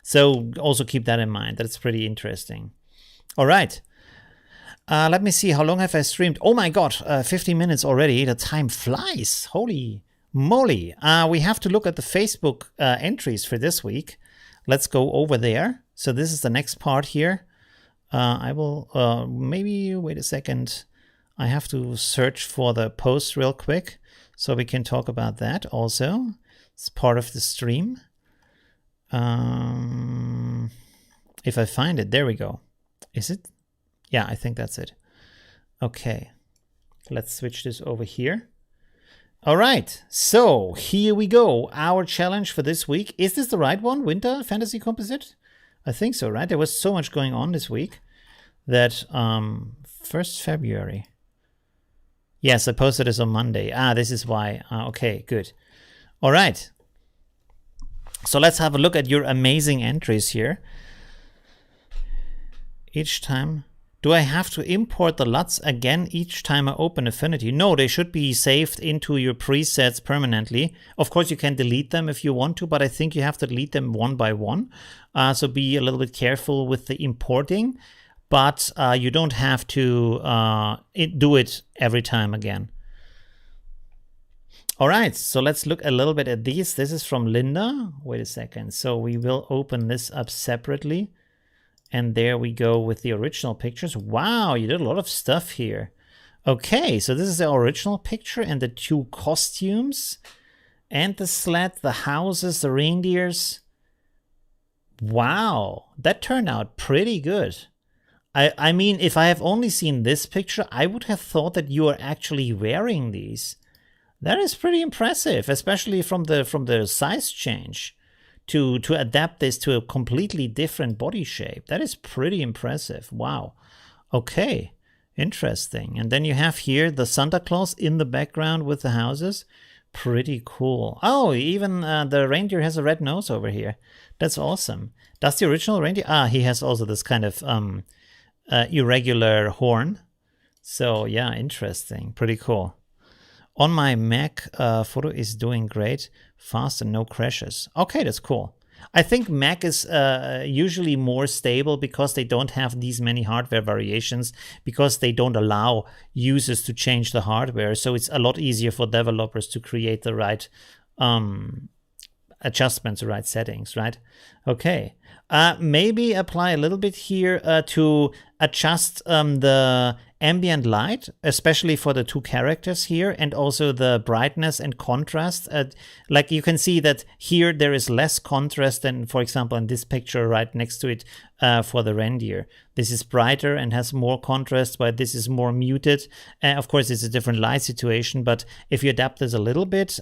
So also keep that in mind. That's pretty interesting. All right. Let me see. How long have I streamed? Oh my God, 50 minutes already. The time flies. Holy moly. We have to look at the Facebook entries for this week. Let's go over there. So this is the next part here. I will maybe wait a second. I have to search for the post real quick so we can talk about that also. It's part of the stream. If I find it, there we go. Is it? Yeah, I think that's it. Okay. Let's switch this over here. All right, so here we go. Our challenge for this week. Is this the right one? Winter Fantasy Composite? I think so, right? There was so much going on this week that 1st February. Yes, I posted this on Monday. This is why. Okay, good. All right. So let's have a look at your amazing entries here. Each time. Do I have to import the LUTs again each time I open Affinity? No, they should be saved into your presets permanently. Of course, you can delete them if you want to, but I think you have to delete them one by one. So be a little bit careful with the importing, but you don't have to do it every time again. All right, so let's look a little bit at these. This is from Linda. Wait a second. So we will open this up separately. And there we go with the original pictures. Wow, you did a lot of stuff here. Okay, so this is the original picture and the 2 costumes. And the sled, the houses, the reindeers. Wow, that turned out pretty good. I mean, if I have only seen this picture, I would have thought that you are actually wearing these. That is pretty impressive, especially from the size change to adapt this to a completely different body shape. That is pretty impressive. Wow. Okay, interesting. And then you have here the Santa Claus in the background with the houses. Pretty cool. Oh, even the reindeer has a red nose over here. That's awesome. Does the original reindeer? Ah, he has also this kind of irregular horn. So yeah, interesting. Pretty cool. On my Mac, photo is doing great, fast and no crashes. Okay, that's cool. I think Mac is usually more stable because they don't have these many hardware variations, because they don't allow users to change the hardware. So it's a lot easier for developers to create the right adjustments, the right settings, right? Okay. Maybe apply a little bit here to adjust the ambient light, especially for the two characters here, and also the brightness and contrast. Like you can see that here there is less contrast than, for example, in this picture right next to it for the reindeer. This is brighter and has more contrast, but this is more muted. Of course, it's a different light situation, but if you adapt this a little bit,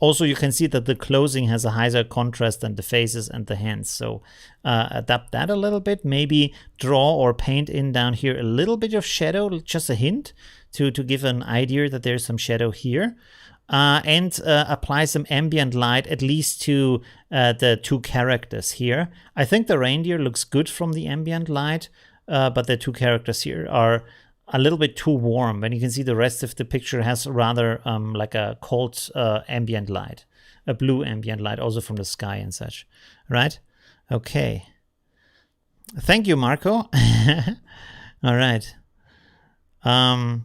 also, you can see that the clothing has a higher contrast than the faces and the hands. So adapt that a little bit. Maybe draw or paint in down here a little bit of shadow, just a hint to give an idea that there's some shadow here. And apply some ambient light, at least to the two characters here. I think the reindeer looks good from the ambient light, but the two characters here are a little bit too warm. And you can see the rest of the picture has rather like a cold ambient light, a blue ambient light, also from the sky and such, right? Okay. Thank you, Marco. All right. How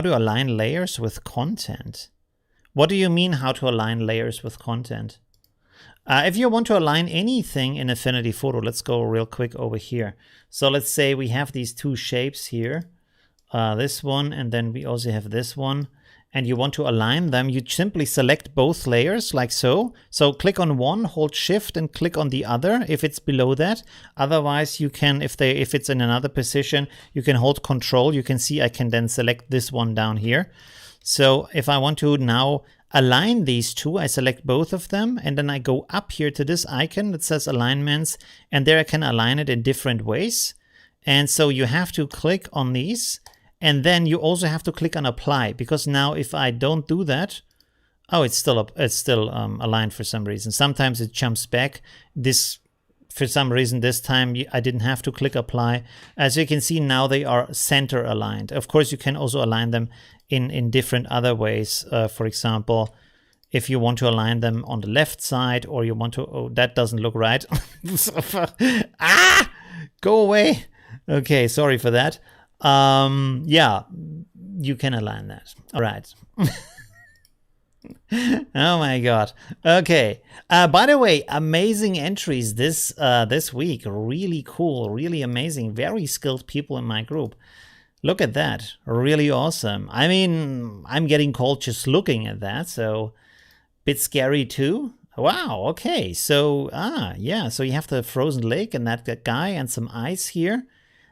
to align layers with content? What do you mean how to align layers with content? If you want to align anything in Affinity Photo, let's go real quick over here. So let's say we have these two shapes here, this one, and then we also have this one, and you want to align them. You simply select both layers like so. So click on one, hold Shift, and click on the other if it's below that. Otherwise, you can, if it's in another position, you can hold Control. You can see I can then select this one down here. So if I want to now align these two, I select both of them, and then I go up here to this icon that says alignments, and there I can align it in different ways. And so you have to click on these, and then you also have to click on apply, because now if I don't do that, oh, it's still aligned for some reason. Sometimes it jumps back. This, for some reason, this time I didn't have to click apply. As you can see, now they are center aligned. Of course, you can also align them in different other ways. For example, if you want to align them on the left side, or you want to, oh, that doesn't look right. Ah, go away. Okay, sorry for that. Yeah, you can align that. All right. Oh my god. Okay. By the way, amazing entries this week. Really cool, really amazing, very skilled people in my group. Look at that. Really awesome. I mean, I'm getting cold just looking at that, so bit scary too. Wow, okay. So, yeah, so you have the frozen lake and that guy and some ice here.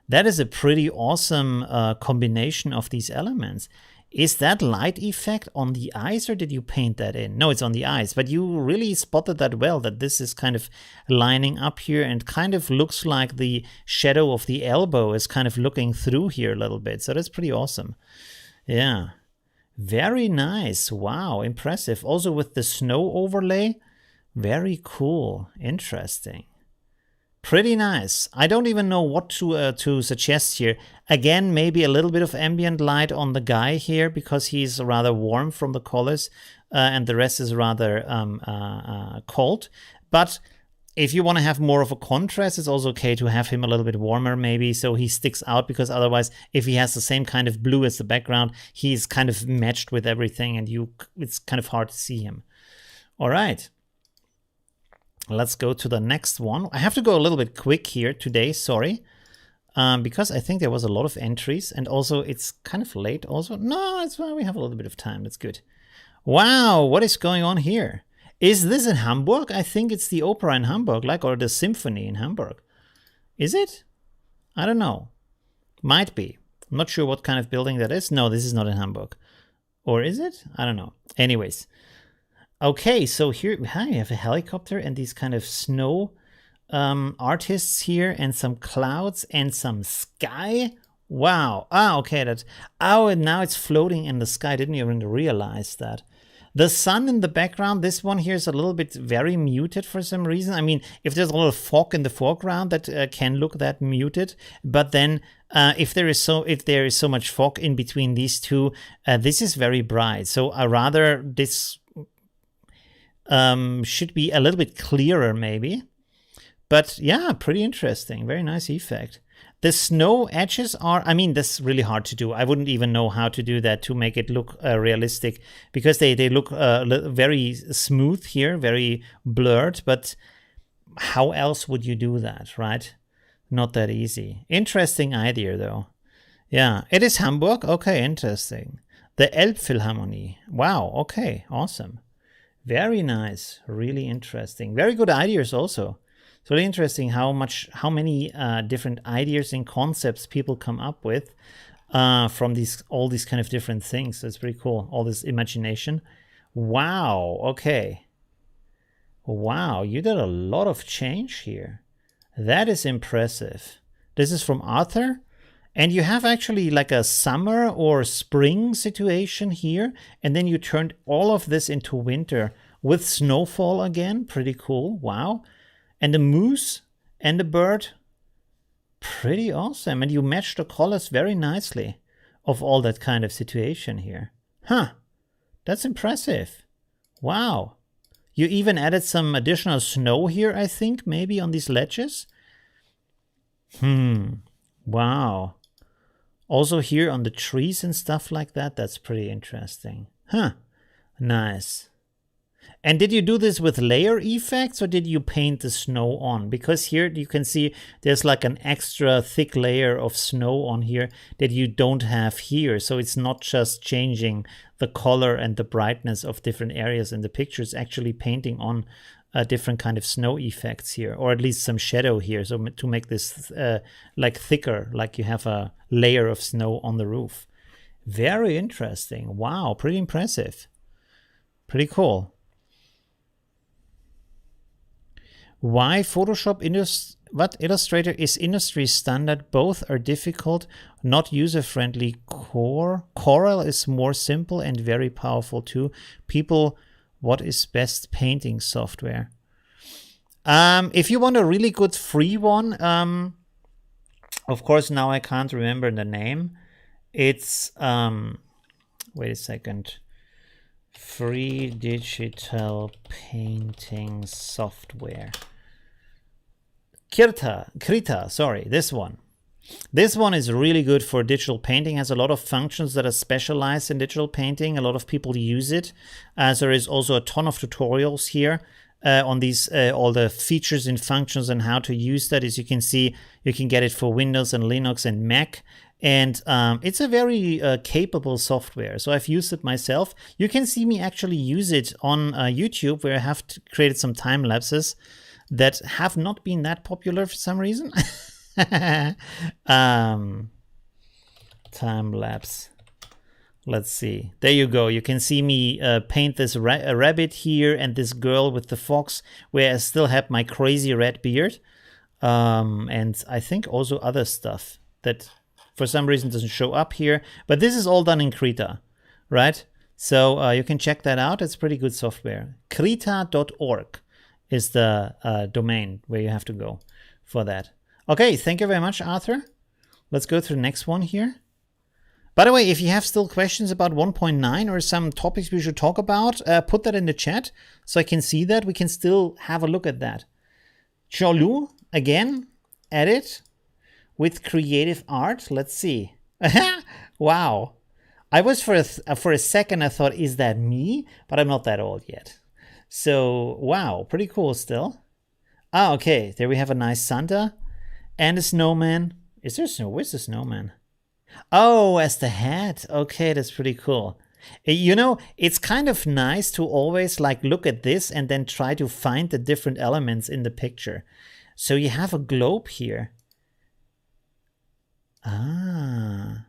That is a pretty awesome combination of these elements. Is that light effect on the eyes, or did you paint that in? No, it's on the eyes, but you really spotted that well, that this is kind of lining up here and kind of looks like the shadow of the elbow is kind of looking through here a little bit. So that's pretty awesome. Yeah, very nice. Wow, impressive. Also with the snow overlay, very cool, interesting. Pretty nice. I don't even know what to suggest here. Again, maybe a little bit of ambient light on the guy here, because he's rather warm from the colors, and the rest is rather cold. But if you want to have more of a contrast, it's also okay to have him a little bit warmer, maybe, so he sticks out, because otherwise, if he has the same kind of blue as the background, he's kind of matched with everything, and it's kind of hard to see him. All right. Let's go to the next one. I have to go a little bit quick here today, sorry, because I think there was a lot of entries, and also it's kind of late also. No, it's well, we have a little bit of time. That's good. Wow, what is going on here? Is this in Hamburg? I think it's the opera in Hamburg, like, or the symphony in Hamburg. Is it? I don't know. Might be. I'm not sure what kind of building that is. No, this is not in Hamburg. Or is it? I don't know. Anyways. Okay, so here we have a helicopter and these kind of snow artists here and some clouds and some sky. Wow. Ah, okay. And now it's floating in the sky. I didn't even realize that. The sun in the background, this one here is a little bit very muted for some reason. I mean, if there's a little fog in the foreground, that can look that muted. But then if there is so much fog in between these two, this is very bright. So rather this should be a little bit clearer maybe. But yeah, pretty interesting. Very nice effect. The snow edges are, I mean, that's really hard to do. I wouldn't even know how to do that to make it look realistic, because they look very smooth here, very blurred. But how else would you do that, right? Not that easy. Interesting idea, though. Yeah, it is Hamburg. Okay, interesting. The Elbphilharmonie. Wow, okay, awesome. Very nice, really interesting. Very good ideas also. It's really interesting how many different ideas and concepts people come up with from all these kind of different things. That's pretty cool. All this imagination. Wow. Okay. Wow, you did a lot of change here. That is impressive. This is from Arthur. And you have actually like a summer or spring situation here. And then you turned all of this into winter with snowfall again. Pretty cool. Wow. And the moose and the bird, pretty awesome. And you match the colors very nicely of all that kind of situation here. Huh, that's impressive. Wow. You even added some additional snow here, I think, maybe on these ledges. Wow. Also here on the trees and stuff like that, that's pretty interesting. Huh, nice. And did you do this with layer effects, or did you paint the snow on? Because here you can see there's like an extra thick layer of snow on here that you don't have here. So it's not just changing the color and the brightness of different areas in the picture. It's actually painting on a different kind of snow effects here, or at least some shadow here. So to make this like thicker, like you have a layer of snow on the roof. Very interesting. Wow, pretty impressive. Pretty cool. Why Photoshop Illustrator is industry standard. Both are difficult, not user-friendly. Corel is more simple and very powerful too. People, what is best painting software? If you want a really good free one, of course now I can't remember the name. It's wait a second. Free digital painting software. Krita, sorry, this one. This one is really good for digital painting. Has a lot of functions that are specialized in digital painting. A lot of people use it. There is also a ton of tutorials here on these all the features and functions and how to use that. As you can see, you can get it for Windows and Linux and Mac. And it's a very capable software. So I've used it myself. You can see me actually use it on YouTube, where I have created some time lapses that have not been that popular for some reason. Time lapse. Let's see. There you go. You can see me paint this rabbit here and this girl with the fox, where I still have my crazy red beard. And I think also other stuff that for some reason doesn't show up here. But this is all done in Krita, right? So you can check that out. It's pretty good software. Krita.org is the domain where you have to go for that. Okay, thank you very much, Arthur. Let's go to the next one here. By the way, if you have still questions about 1.9 or some topics we should talk about, put that in the chat so I can see that. We can still have a look at that. Cholu, again, edit with creative art. Let's see. Wow. I was for a second, I thought, is that me? But I'm not that old yet. So, wow, pretty cool still. Ah, okay, there we have a nice Santa and a snowman. Is there snow? Where's the snowman? Oh, as the hat. Okay, that's pretty cool. You know, it's kind of nice to always like look at this and then try to find the different elements in the picture. So you have a globe here. Ah.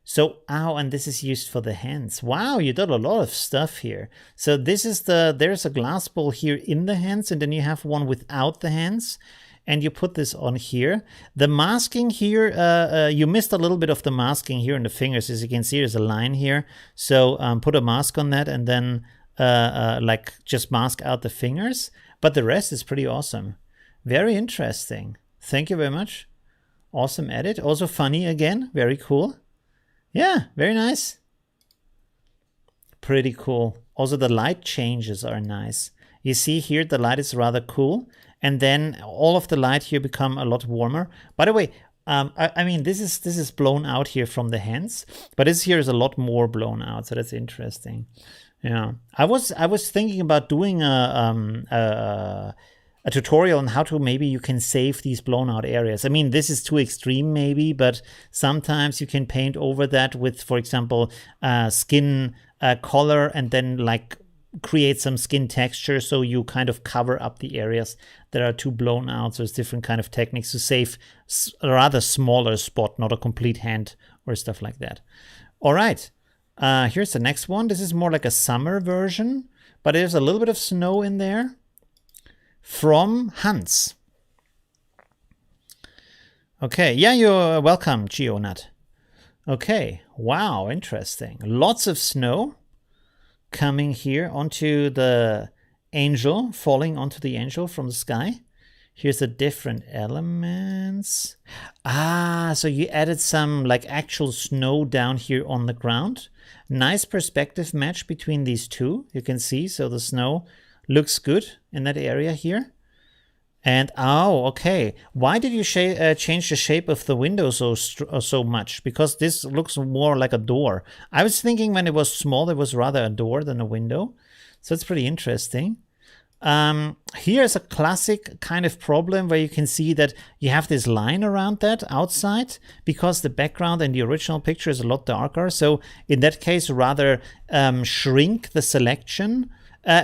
So, and this is used for the hands. Wow, you did a lot of stuff here. So this is there's a glass bowl here in the hands, and then you have one without the hands, and you put this on here. The masking here, you missed a little bit of the masking here in the fingers. As you can see, there's a line here. So put a mask on that, and then like just mask out the fingers. But the rest is pretty awesome. Very interesting. Thank you very much. Awesome edit. Also funny again. Very cool. Yeah, very nice. Pretty cool. Also, the light changes are nice. You see here, the light is rather cool. And then all of the light here become a lot warmer. By the way, I mean, this is blown out here from the hands, but this here is a lot more blown out. So that's interesting. Yeah, I was thinking about doing a tutorial on how to maybe you can save these blown out areas. I mean, this is too extreme maybe, but sometimes you can paint over that with, for example, skin color and then like create some skin texture so you kind of cover up the areas that are too blown out. So there's different kind of techniques to save a rather smaller spot, not a complete hand or stuff like that. All right, here's the next one. This is more like a summer version, but there's a little bit of snow in there. From Hans. Okay, yeah, you're welcome, Geonut. Okay, wow, interesting. Lots of snow coming here onto the angel, falling onto the angel from the sky. Here's the different elements. So you added some like actual snow down here on the ground. Nice perspective match between these two, you can see. So the snow looks good in that area here. And okay. Why did you change the shape of the window so much? Because this looks more like a door. I was thinking when it was small, it was rather a door than a window. So it's pretty interesting. Here's a classic kind of problem where you can see that you have this line around that outside because the background in the original picture is a lot darker. So in that case, rather shrink the selection.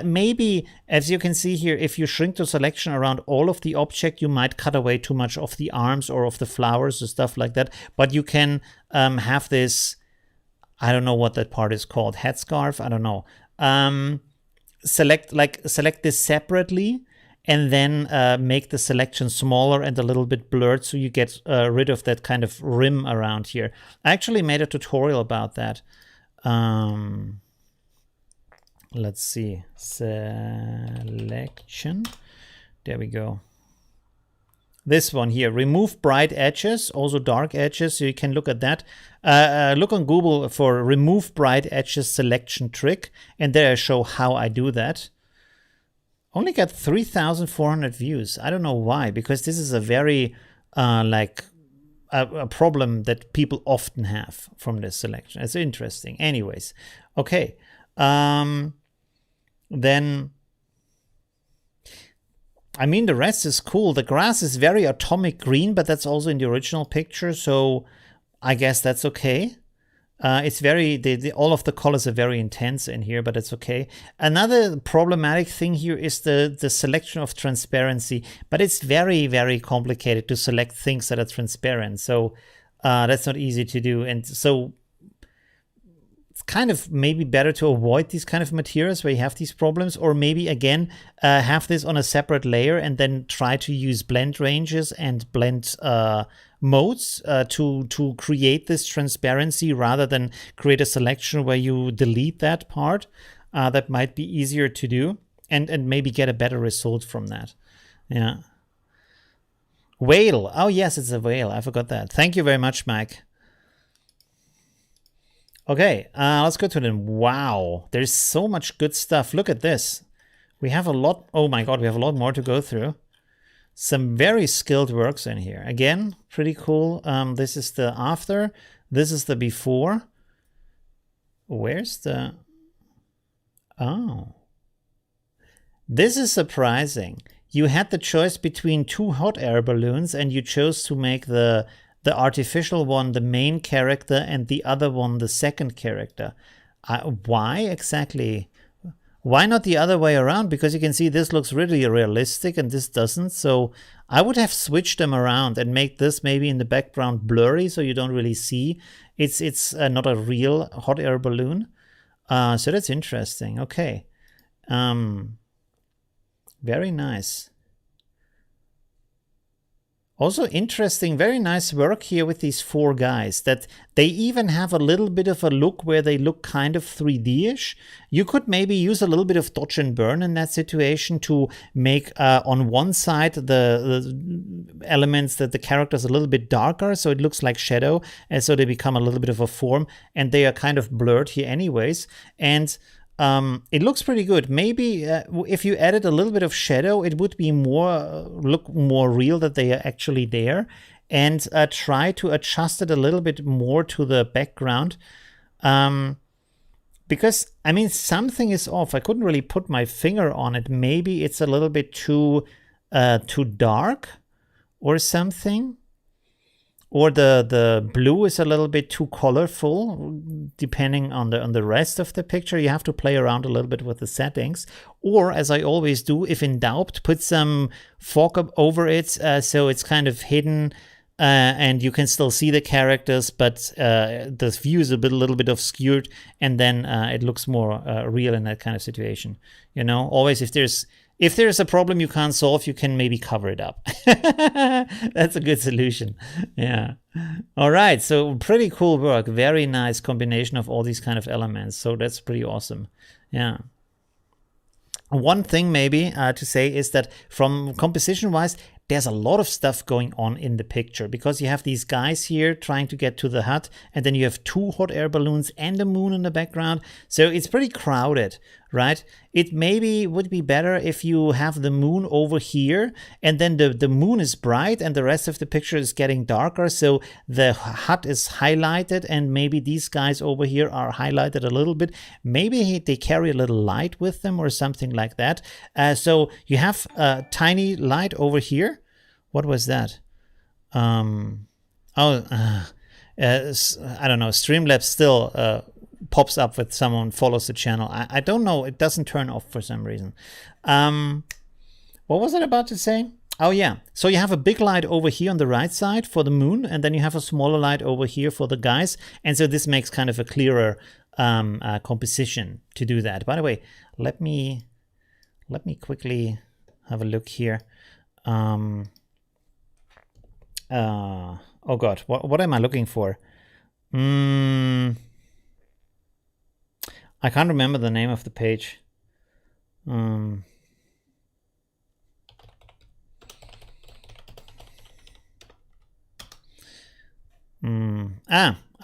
Maybe, as you can see here, if you shrink the selection around all of the object, you might cut away too much of the arms or of the flowers or stuff like that. But you can have this, I don't know what that part is called, headscarf, I don't know. Select this separately and then make the selection smaller and a little bit blurred so you get rid of that kind of rim around here. I actually made a tutorial about that. Let's see, selection, there we go. This one here, remove bright edges, also dark edges, so you can look at that. Look on Google for remove bright edges selection trick, and there I show how I do that. Only got 3,400 views. I don't know why, because this is a very, a problem that people often have from this selection. It's interesting. Anyways, okay. Then, I mean, the rest is cool. The grass is very atomic green, but that's also in the original picture, so I guess that's okay. It's very, all of the colors are very intense in here, but it's okay. Another problematic thing here is the selection of transparency, but it's very, very complicated to select things that are transparent, so that's not easy to do. And so kind of maybe better to avoid these kind of materials where you have these problems, or maybe again have this on a separate layer and then try to use blend ranges and blend modes to create this transparency rather than create a selection where you delete that part. That might be easier to do and maybe get a better result from that. Yeah. Whale. Oh yes, it's a whale. I forgot that. Thank you very much, Mike. Okay, let's go to them. Wow, there's so much good stuff. Look at this. We have a lot. Oh my God, we have a lot more to go through. Some very skilled works in here. Again, pretty cool. This is the after. This is the before. Where's the... Oh. This is surprising. You had the choice between two hot air balloons and you chose to make the artificial one the main character and the other one the second character. Why exactly? Why not the other way around? Because you can see this looks really realistic and this doesn't. So I would have switched them around and make this maybe in the background blurry so you don't really see. It's not a real hot air balloon. So that's interesting. Okay. Very nice. Also interesting, very nice work here with these four guys, that they even have a little bit of a look where they look kind of 3D-ish. You could maybe use a little bit of dodge and burn in that situation to make on one side the elements that the characters a little bit darker, so it looks like shadow, and so they become a little bit of a form, and they are kind of blurred here anyways. And it looks pretty good. Maybe if you added a little bit of shadow, it would be look more real that they are actually there. And try to adjust it a little bit more to the background. Because, I mean, something is off. I couldn't really put my finger on it. Maybe it's a little bit too dark or something. Or the blue is a little bit too colorful, depending on the rest of the picture. You have to play around a little bit with the settings. Or, as I always do, if in doubt, put some fog up over it so it's kind of hidden and you can still see the characters, but the view is a little bit obscured, and then it looks more real in that kind of situation. You know, always if there's a problem you can't solve, you can maybe cover it up. That's a good solution. Yeah. All right. So pretty cool work. Very nice combination of all these kind of elements. So that's pretty awesome. Yeah. One thing maybe to say is that from composition wise, there's a lot of stuff going on in the picture, because you have these guys here trying to get to the hut, and then you have two hot air balloons and a moon in the background. So it's pretty crowded, right? It maybe would be better if you have the moon over here, and then the moon is bright and the rest of the picture is getting darker. So the hut is highlighted, and maybe these guys over here are highlighted a little bit. Maybe they carry a little light with them or something like that. So you have a tiny light over here. What was that? I don't know. Streamlabs still pops up when someone follows the channel. I don't know. It doesn't turn off for some reason. What was I about to say? Oh, yeah. So you have a big light over here on the right side for the moon, and then you have a smaller light over here for the guys. And so this makes kind of a clearer composition to do that. By the way, let me quickly have a look here. Oh God, what am I looking for? I can't remember the name of the page. I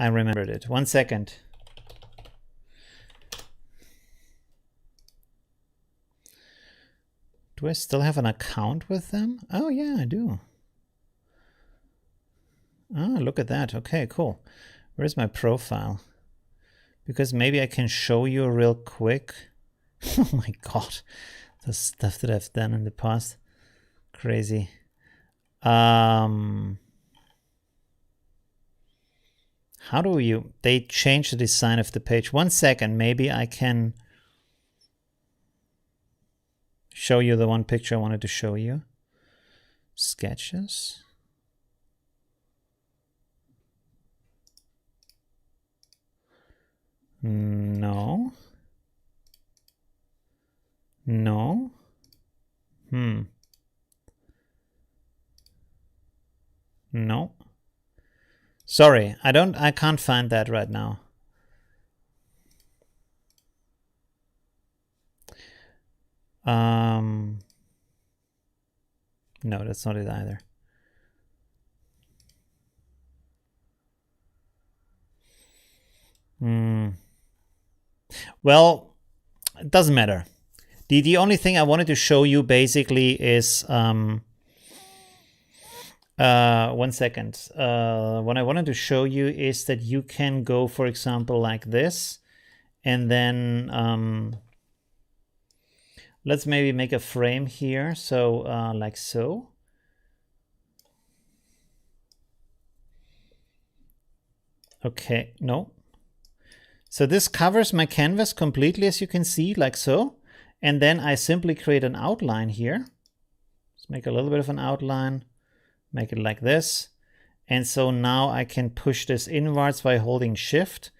remembered it. 1 second. Do I still have an account with them? Oh yeah, I do. Oh, look at that. Okay, cool. Where's my profile? Because maybe I can show you real quick. Oh my God. The stuff that I've done in the past. Crazy. How do you... They changed the design of the page. 1 second. Maybe I can show you the one picture I wanted to show you. Sketches. No. No. No. Sorry, I can't find that right now. No, that's not it either. Well, it doesn't matter. The only thing I wanted to show you basically is 1 second. What I wanted to show you is that you can go, for example, like this, and then let's maybe make a frame here. So like so. Okay, no. So this covers my canvas completely, as you can see, like so. And then I simply create an outline here. Let's make a little bit of an outline, make it like this. And so now I can push this inwards by holding Shift.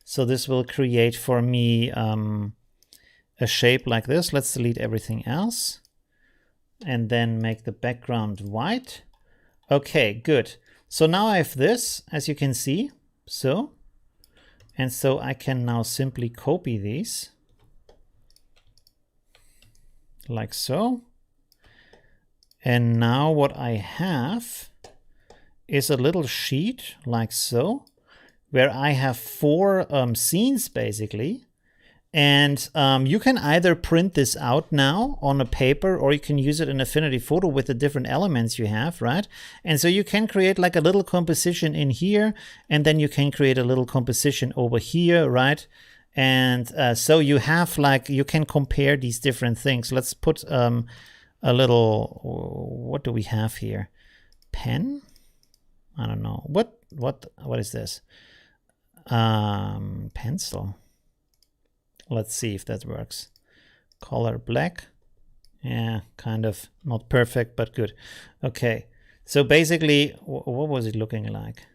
So this will create for me a shape like this. Let's delete everything else. And then make the background white. Okay, good. So now I have this, as you can see, so. And so I can now simply copy these, like so. And now what I have is a little sheet, like so, where I have 4 scenes, basically. And you can either print this out now on a paper, or you can use it in Affinity Photo with the different elements you have, right? And so you can create like a little composition in here, and then you can create a little composition over here, right? And so you have like, you can compare these different things. Let's put a little, what do we have here? Pen? I don't know. What is this? Pencil. Let's see if that works. Color black. Yeah, kind of not perfect, but good. Okay, so basically, what was it looking like?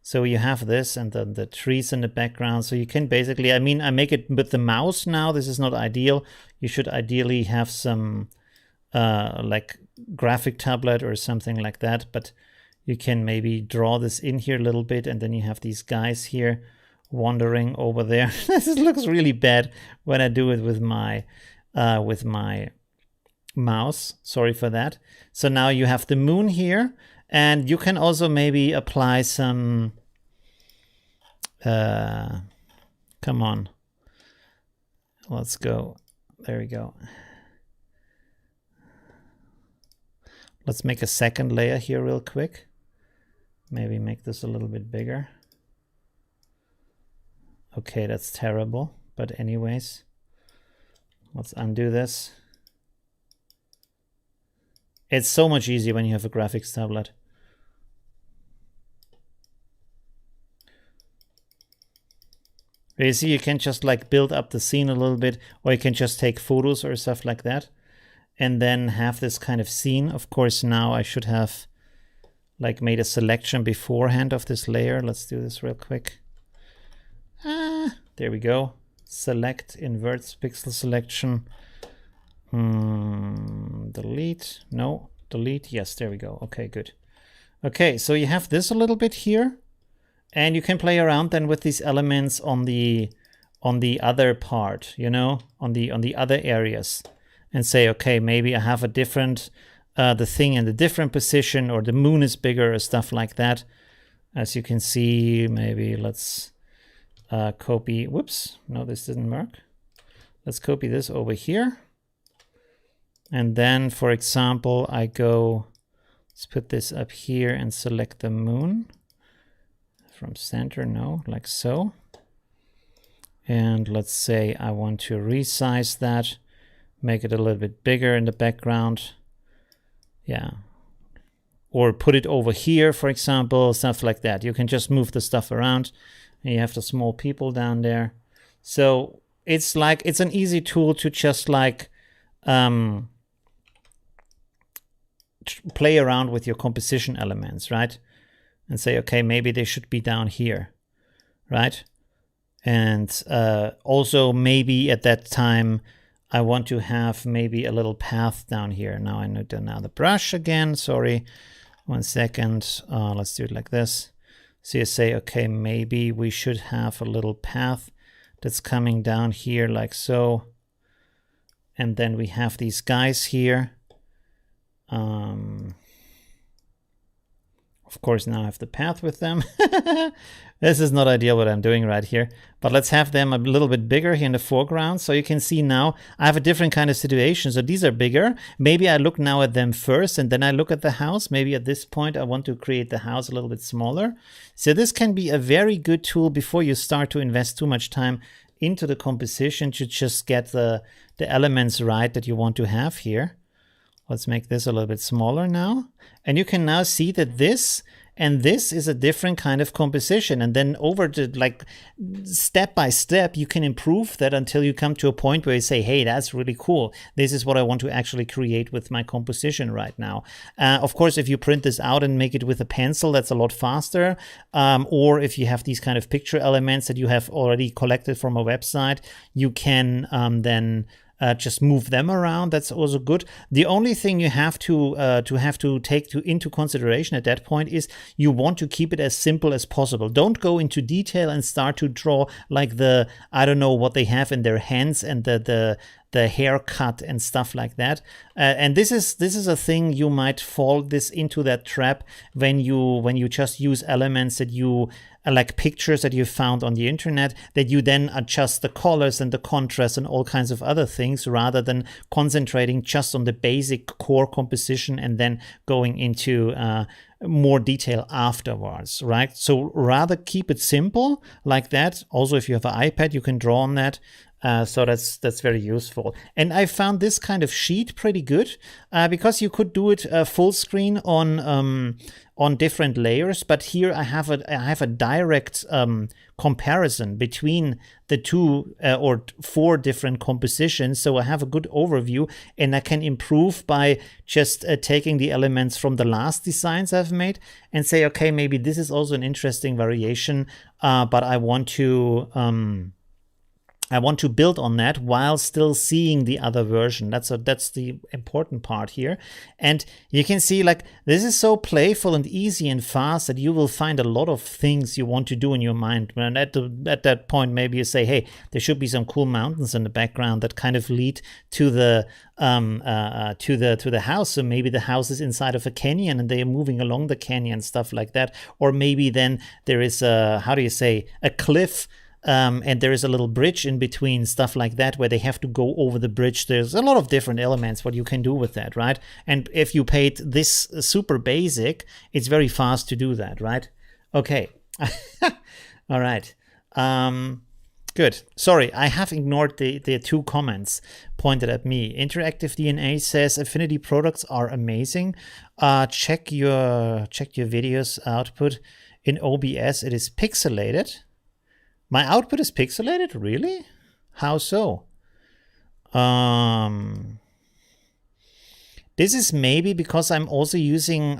So you have this and then the trees in the background. So you can basically, I mean, I make it with the mouse now. This is not ideal. You should ideally have some like graphic tablet or something like that. But you can maybe draw this in here a little bit, and then you have these guys here wandering over there. This looks really bad when I do it with my mouse. Sorry for that. So now you have the moon here, and you can also maybe apply some come on, let's go, there we go. Let's make a second layer here real quick. Maybe make this a little bit bigger. Okay, that's terrible. But anyways, let's undo this. It's so much easier when you have a graphics tablet. You see, you can just like build up the scene a little bit, or you can just take photos or stuff like that, and then have this kind of scene. Of course, now I should have like made a selection beforehand of this layer. Let's do this real quick. There we go. Select, invert pixel selection. Delete. No, delete. Yes, there we go. Okay, good. Okay, so you have this a little bit here, and you can play around then with these elements on the other part, you know, on the other areas, and say, okay, maybe I have a different the thing in a different position, or the moon is bigger, or stuff like that. As you can see, maybe let's copy, whoops, no, this didn't work. Let's copy this over here. And then, for example, I go, let's put this up here and select the moon from center, no, like so. And let's say I want to resize that, make it a little bit bigger in the background. Yeah. Or put it over here, for example, stuff like that. You can just move the stuff around. And you have the small people down there. So it's like, it's an easy tool to just like play around with your composition elements, right? And say, okay, maybe they should be down here, right? And also maybe at that time, I want to have maybe a little path down here. Now I need another brush again, sorry. 1 second, let's do it like this. So you say, okay, maybe we should have a little path that's coming down here like so. And then we have these guys here. Of course, now I have the path with them. This is not ideal what I'm doing right here. But let's have them a little bit bigger here in the foreground. So you can see now I have a different kind of situation. So these are bigger. Maybe I look now at them first and then I look at the house. Maybe at this point I want to create the house a little bit smaller. So this can be a very good tool before you start to invest too much time into the composition to just get the elements right that you want to have here. Let's make this a little bit smaller now. And you can now see that this and this is a different kind of composition. And then over to like step by step, you can improve that until you come to a point where you say, hey, that's really cool. This is what I want to actually create with my composition right now. Of course, if you print this out and make it with a pencil, that's a lot faster. Or if you have these kind of picture elements that you have already collected from a website, you can then just move them around. That's also good. The only thing you have to take into consideration at that point is you want to keep it as simple as possible. Don't go into detail and start to draw like the, I don't know what they have in their hands and the haircut and stuff like that. And this is a thing you might fall into that trap when you just use elements that you like pictures that you found on the internet, that you then adjust the colors and the contrast and all kinds of other things rather than concentrating just on the basic core composition and then going into more detail afterwards, right? So rather keep it simple like that. Also, if you have an iPad, you can draw on that. So that's very useful. And I found this kind of sheet pretty good because you could do it full screen on different layers. But here I have a direct comparison between the two or 4 different compositions. So I have a good overview, and I can improve by just taking the elements from the last designs I've made and say, okay, maybe this is also an interesting variation, but I want to build on that while still seeing the other version. That's the important part here. And you can see like this is so playful and easy and fast that you will find a lot of things you want to do in your mind. And at that point, maybe you say, hey, there should be some cool mountains in the background that kind of lead to the house. So maybe the house is inside of a canyon and they are moving along the canyon, stuff like that. Or maybe then there is a cliff. And there is a little bridge in between, stuff like that, where they have to go over the bridge. There's a lot of different elements what you can do with that, right? And if you paid this super basic, it's very fast to do that, right? Okay. All right. Good. Sorry, I have ignored the 2 comments pointed at me. Interactive DNA says Affinity products are amazing. Check your videos output in OBS. It is pixelated. My output is pixelated? Really? How so? This is maybe because I'm also using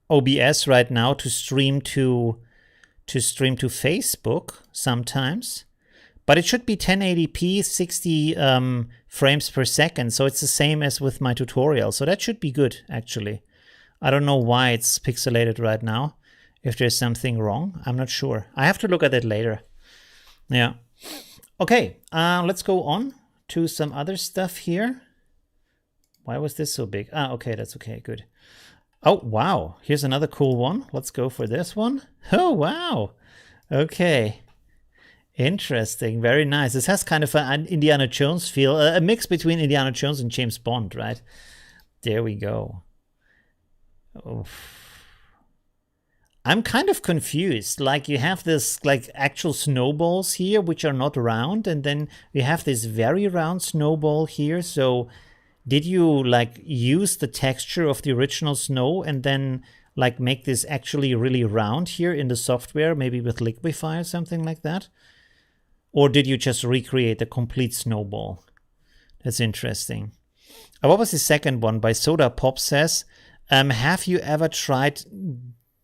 OBS right now to stream to Facebook sometimes. But it should be 1080p, 60 frames per second. So it's the same as with my tutorial. So that should be good, actually. I don't know why it's pixelated right now. If there's something wrong, I'm not sure. I have to look at it later. Yeah. Okay, let's go on to some other stuff here. Why was this so big? Okay, that's okay, good. Oh, wow, here's another cool one. Let's go for this one. Oh, wow. Okay. Interesting, very nice. This has kind of an Indiana Jones feel, a mix between Indiana Jones and James Bond, right? There we go. Oof. I'm kind of confused. Like you have this like actual snowballs here, which are not round, and then you have this very round snowball here. So did you like use the texture of the original snow and then like make this actually really round here in the software, maybe with Liquify or something like that? Or did you just recreate the complete snowball? That's interesting. What was the second one? By Soda Pop says, have you ever tried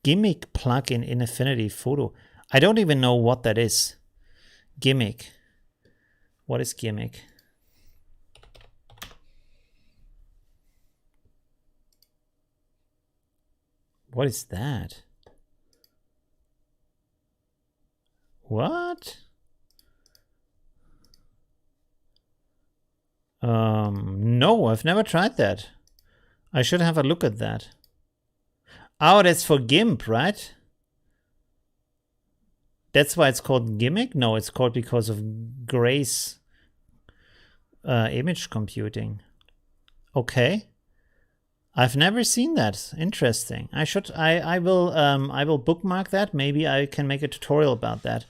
Gimmick plugin in Affinity Photo? I don't even know what that is. Gimmick. What is Gimmick? What is that? What? No, I've never tried that. I should have a look at that. Oh, that's for GIMP, right? That's why it's called Gimmick? No, it's called because of Grace image computing. Okay. I've never seen that. Interesting. I will bookmark that. Maybe I can make a tutorial about that.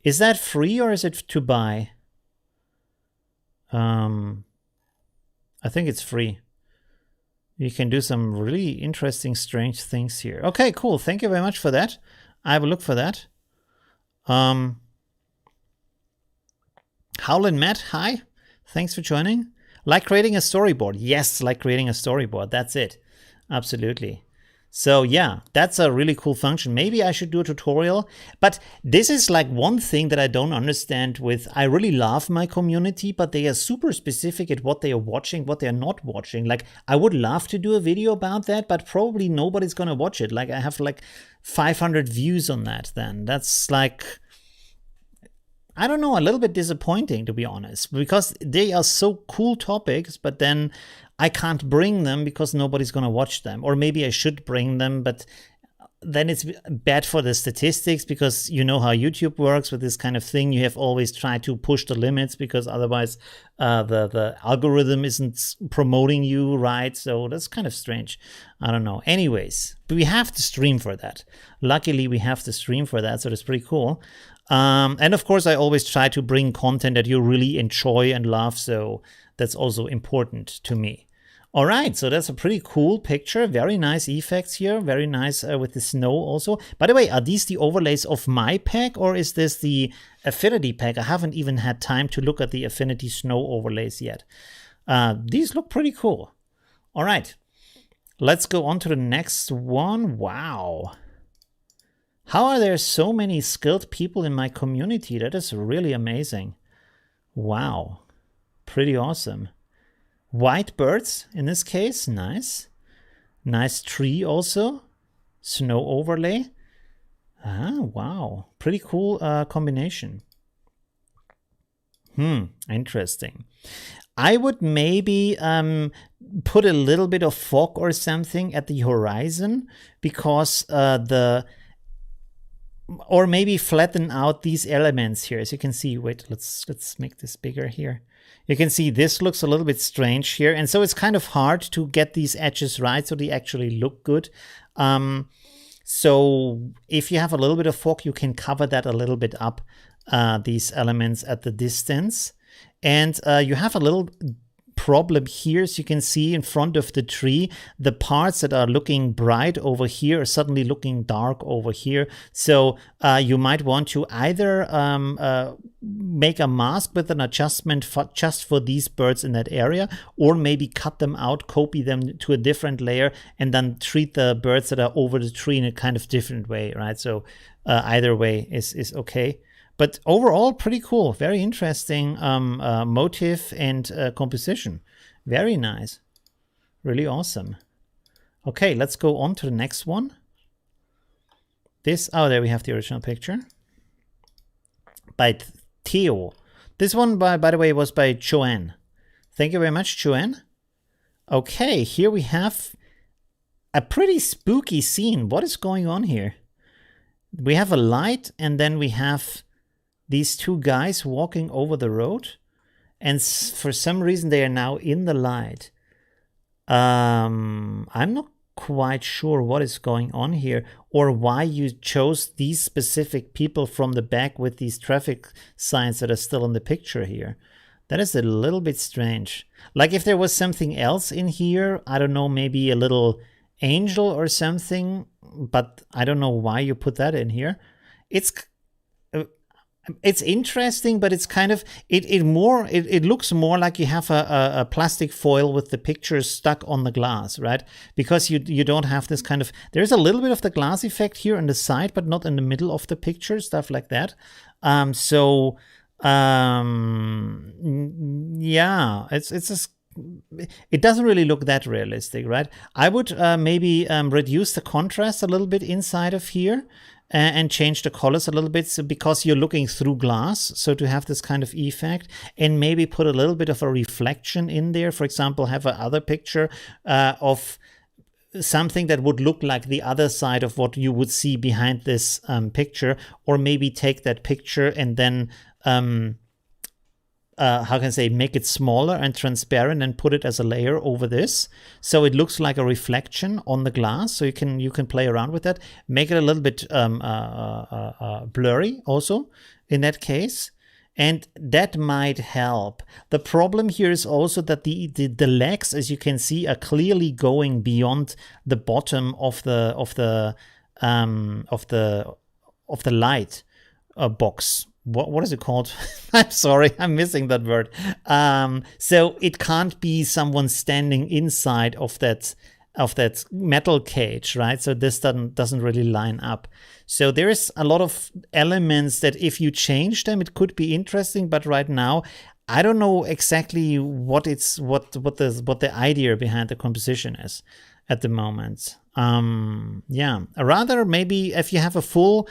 Is that free or is it to buy? I think it's free. You can do some really interesting, strange things here. Okay, cool. Thank you very much for that. I will look for that. Howlin' Matt, hi. Thanks for joining. Like creating a storyboard. Yes, like creating a storyboard. That's it. Absolutely. So yeah, that's a really cool function. Maybe I should do a tutorial, but this is like one thing that I don't understand with, I really love my community, but they are super specific at what they are watching, what they are not watching. Like I would love to do a video about that, but probably nobody's gonna watch it. Like I have like 500 views on that then. That's like, I don't know, a little bit disappointing, to be honest, because they are so cool topics, but then I can't bring them because nobody's going to watch them. Or maybe I should bring them, but then it's bad for the statistics, because you know how YouTube works with this kind of thing. You have always tried to push the limits, because otherwise the algorithm isn't promoting you, right? So that's kind of strange. I don't know. Anyways, but we have to stream for that. Luckily, we have to stream for that, so that's pretty cool. And of course, I always try to bring content that you really enjoy and love, so that's also important to me. All right, so that's a pretty cool picture. Very nice effects here. Very nice with the snow also. By the way, are these the overlays of my pack, or is this the Affinity pack? I haven't even had time to look at the Affinity snow overlays yet. These look pretty cool. All right, let's go on to the next one. Wow. How are there so many skilled people in my community? That is really amazing. Wow, pretty awesome. White birds in this case, nice. Nice tree also. Snow overlay. Ah, wow, pretty cool combination. Interesting. I would maybe put a little bit of fog or something at the horizon, because or maybe flatten out these elements here. As you can see, wait, let's make this bigger here. You can see this looks a little bit strange here. And so it's kind of hard to get these edges right so they actually look good. So if you have a little bit of fog, you can cover that a little bit up, these elements at the distance. And you have a little problem here. As you can see in front of the tree, the parts that are looking bright over here are suddenly looking dark over here. So you might want to either make a mask with an adjustment just for these birds in that area, or maybe cut them out, copy them to a different layer, and then treat the birds that are over the tree in a kind of different way, right? So either way is okay. But overall, pretty cool. Very interesting motif and composition. Very nice. Really awesome. Okay, let's go on to the next one. This, oh, there we have the original picture. By Theo. This one, by the way, was by Joanne. Thank you very much, Joanne. Okay, here we have a pretty spooky scene. What is going on here? We have a light, and then we have these two guys walking over the road, and for some reason they are now in the light. I'm not quite sure what is going on here, or why you chose these specific people from the back with these traffic signs that are still in the picture here. That is a little bit strange. Like if there was something else in here, I don't know, maybe a little angel or something, but I don't know why you put that in here. It's interesting, but it's kind of it looks more like you have a plastic foil with the pictures stuck on the glass, right? Because you don't have this kind of, there's a little bit of the glass effect here on the side, but not in the middle of the picture, stuff like that. Yeah, it's just, it doesn't really look that realistic, right? I would maybe reduce the contrast a little bit inside of here, and change the colors a little bit, so because you're looking through glass, so to have this kind of effect, and maybe put a little bit of a reflection in there. For example, have another picture of something that would look like the other side of what you would see behind this picture, or maybe take that picture and then how can I say, make it smaller and transparent and put it as a layer over this, so it looks like a reflection on the glass. So you can play around with that, make it a little bit blurry also in that case, and that might help. The problem here is also that the legs, as you can see, are clearly going beyond the bottom of the light box. What is it called? I'm sorry, I'm missing that word. So it can't be someone standing inside of that metal cage, right? So this doesn't really line up. So there's a lot of elements that if you change them, it could be interesting. But right now, I don't know exactly what the idea behind the composition is at the moment. Yeah, rather maybe if you have a full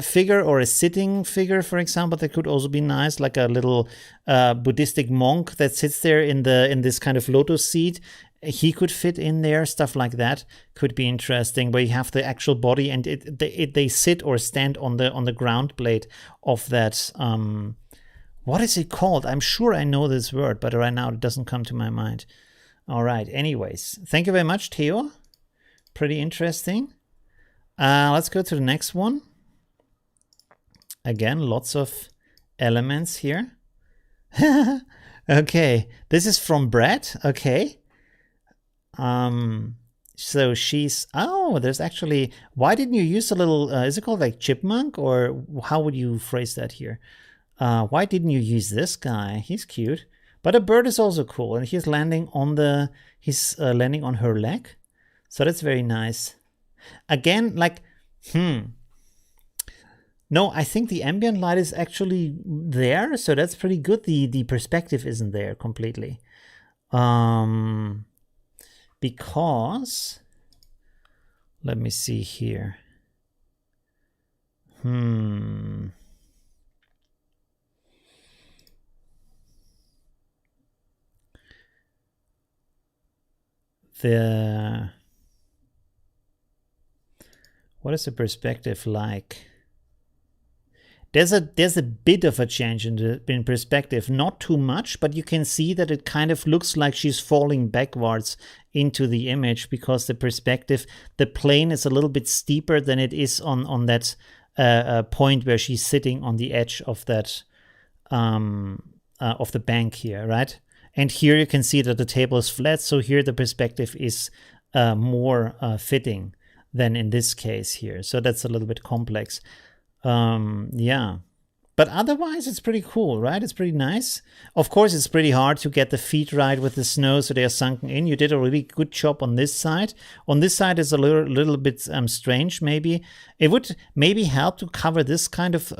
figure or a sitting figure, for example, that could also be nice, like a little Buddhistic monk that sits there in this kind of lotus seat. He could fit in there. Stuff like that could be interesting, where you have the actual body and they sit or stand on the ground plate of that. What is it called? I'm sure I know this word, but right now it doesn't come to my mind. All right. Anyways, thank you very much, Theo. Pretty interesting. Let's go to the next one. Again, lots of elements here. Okay, this is from Brett. Okay. So she's, oh, there's actually, why didn't you use a little, is it called like chipmunk, or how would you phrase that here? Why didn't you use this guy? He's cute, but a bird is also cool, and he's landing on landing on her leg. So that's very nice. Again, like, no, I think the ambient light is actually there, so that's pretty good. The perspective isn't there completely. Because, let me see here. What is the perspective like? There's a bit of a change in perspective, not too much, but you can see that it kind of looks like she's falling backwards into the image, because the perspective, the plane is a little bit steeper than it is on that point where she's sitting on the edge of that of the bank here, right? And here you can see that the table is flat, so here the perspective is more fitting than in this case here. So that's a little bit complex. Yeah, but otherwise it's pretty cool, right? It's pretty nice. Of course, it's pretty hard to get the feet right with the snow, so they are sunken in. You did a really good job on this side. On this side is a little bit strange. Maybe it would maybe help to cover this kind of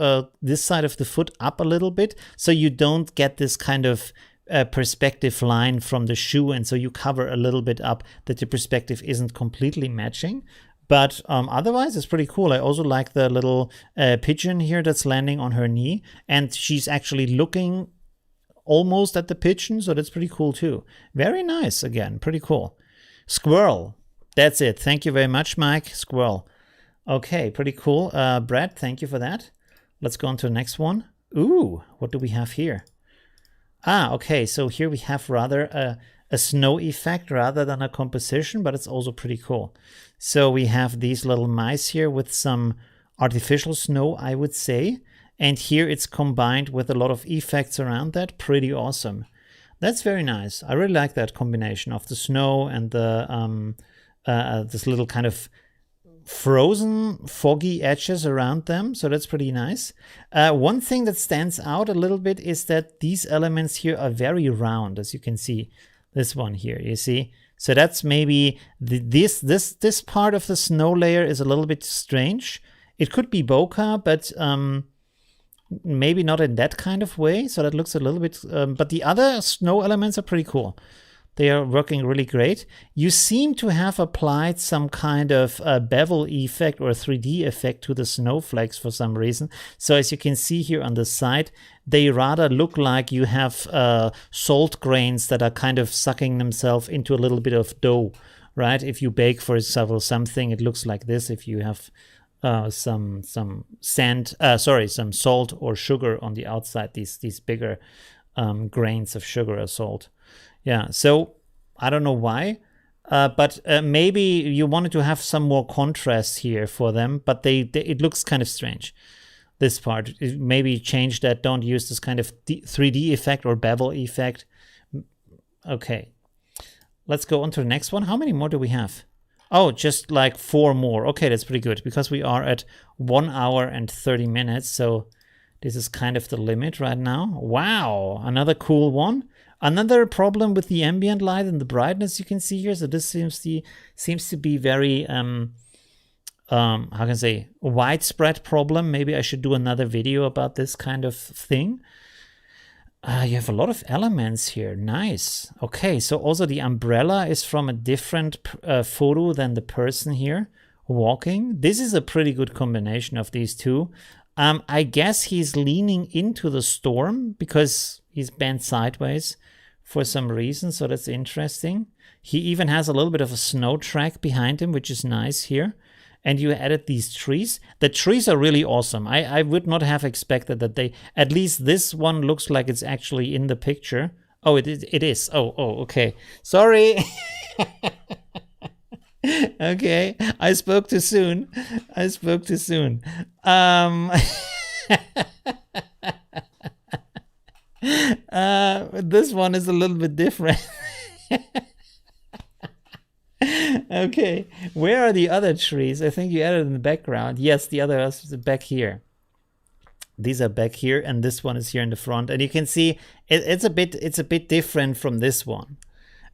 this side of the foot up a little bit, so you don't get this kind of perspective line from the shoe, and so you cover a little bit up that the perspective isn't completely matching. But otherwise, it's pretty cool. I also like the little pigeon here that's landing on her knee, and she's actually looking almost at the pigeon, so that's pretty cool too. Very nice, again, pretty cool. Squirrel, that's it. Thank you very much, Mike. Squirrel. Okay, pretty cool. Brad, thank you for that. Let's go on to the next one. Ooh, what do we have here? Okay, so here we have rather a snow effect rather than a composition, but it's also pretty cool. So we have these little mice here with some artificial snow, I would say. And here it's combined with a lot of effects around that. Pretty awesome. That's very nice. I really like that combination of the snow and the this little kind of frozen, foggy edges around them. So that's pretty nice. One thing that stands out a little bit is that these elements here are very round, as you can see. This one here, you see? So that's maybe this part of the snow layer is a little bit strange. It could be bokeh, but maybe not in that kind of way. So that looks a little bit, but the other snow elements are pretty cool. They are working really great. You seem to have applied some kind of bevel effect or 3D effect to the snowflakes for some reason. So as you can see here on the side, they rather look like you have salt grains that are kind of sucking themselves into a little bit of dough, right? If you bake, for example, something, it looks like this. If you have some salt or sugar on the outside, these bigger grains of sugar or salt. Yeah, so I don't know why, but maybe you wanted to have some more contrast here for them, but it looks kind of strange. this part. Maybe change that. Don't use this kind of 3D effect or bevel effect. Okay. Let's go on to the next one. How many more do we have? Oh, just like 4 more. Okay, that's pretty good because we are at 1 hour and 30 minutes. So this is kind of the limit right now. Wow, another cool one. Another problem with the ambient light and the brightness you can see here. So this seems to be very how can I say, widespread problem. Maybe I should do another video about this kind of thing. You have a lot of elements here. Nice. Okay, so also the umbrella is from a different photo than the person here walking. This is a pretty good combination of these two. I guess he's leaning into the storm because he's bent sideways for some reason, so that's interesting. He even has a little bit of a snow track behind him, which is nice here. And you added these trees. The trees are really awesome. I would not have expected that they, at least this one looks like it's actually in the picture. Oh, it is. Oh, okay. Sorry. Okay, I spoke too soon. This one is a little bit different. Okay, where are the other trees? I think you added in the background. Yes, the other is back here. These are back here, and this one is here in the front. And you can see it's a bit different from this one.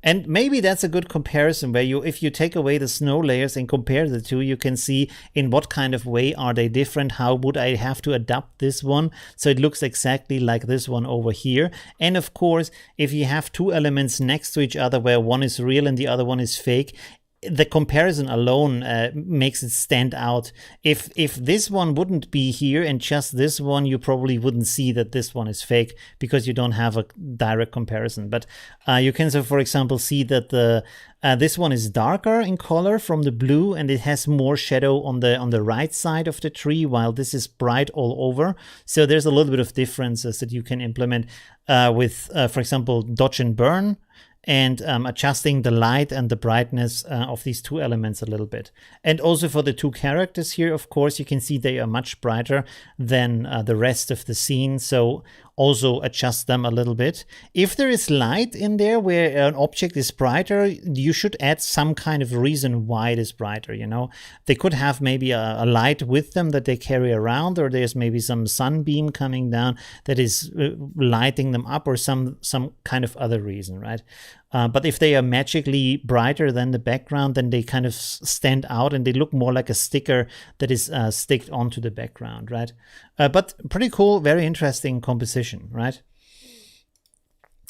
And maybe that's a good comparison where if you take away the snow layers and compare the two, you can see in what kind of way are they different. How would I have to adapt this one so it looks exactly like this one over here? And of course, if you have two elements next to each other where one is real and the other one is fake, the comparison alone makes it stand out. If this one wouldn't be here and just this one, you probably wouldn't see that this one is fake because you don't have a direct comparison. But you can, so for example, see that this one is darker in color from the blue, and it has more shadow on the right side of the tree, while this is bright all over. So there's a little bit of differences that you can implement with, for example, dodge and burn, and adjusting the light and the brightness of these two elements a little bit. And also for the two characters here, of course, you can see they are much brighter than the rest of the scene. So also adjust them a little bit. If there is light in there where an object is brighter, you should add some kind of reason why it is brighter, you know. They could have maybe a light with them that they carry around, or there's maybe some sunbeam coming down that is lighting them up, or some kind of other reason, right? But if they are magically brighter than the background, then they kind of stand out and they look more like a sticker that is sticked onto the background, right? But pretty cool, very interesting composition, right?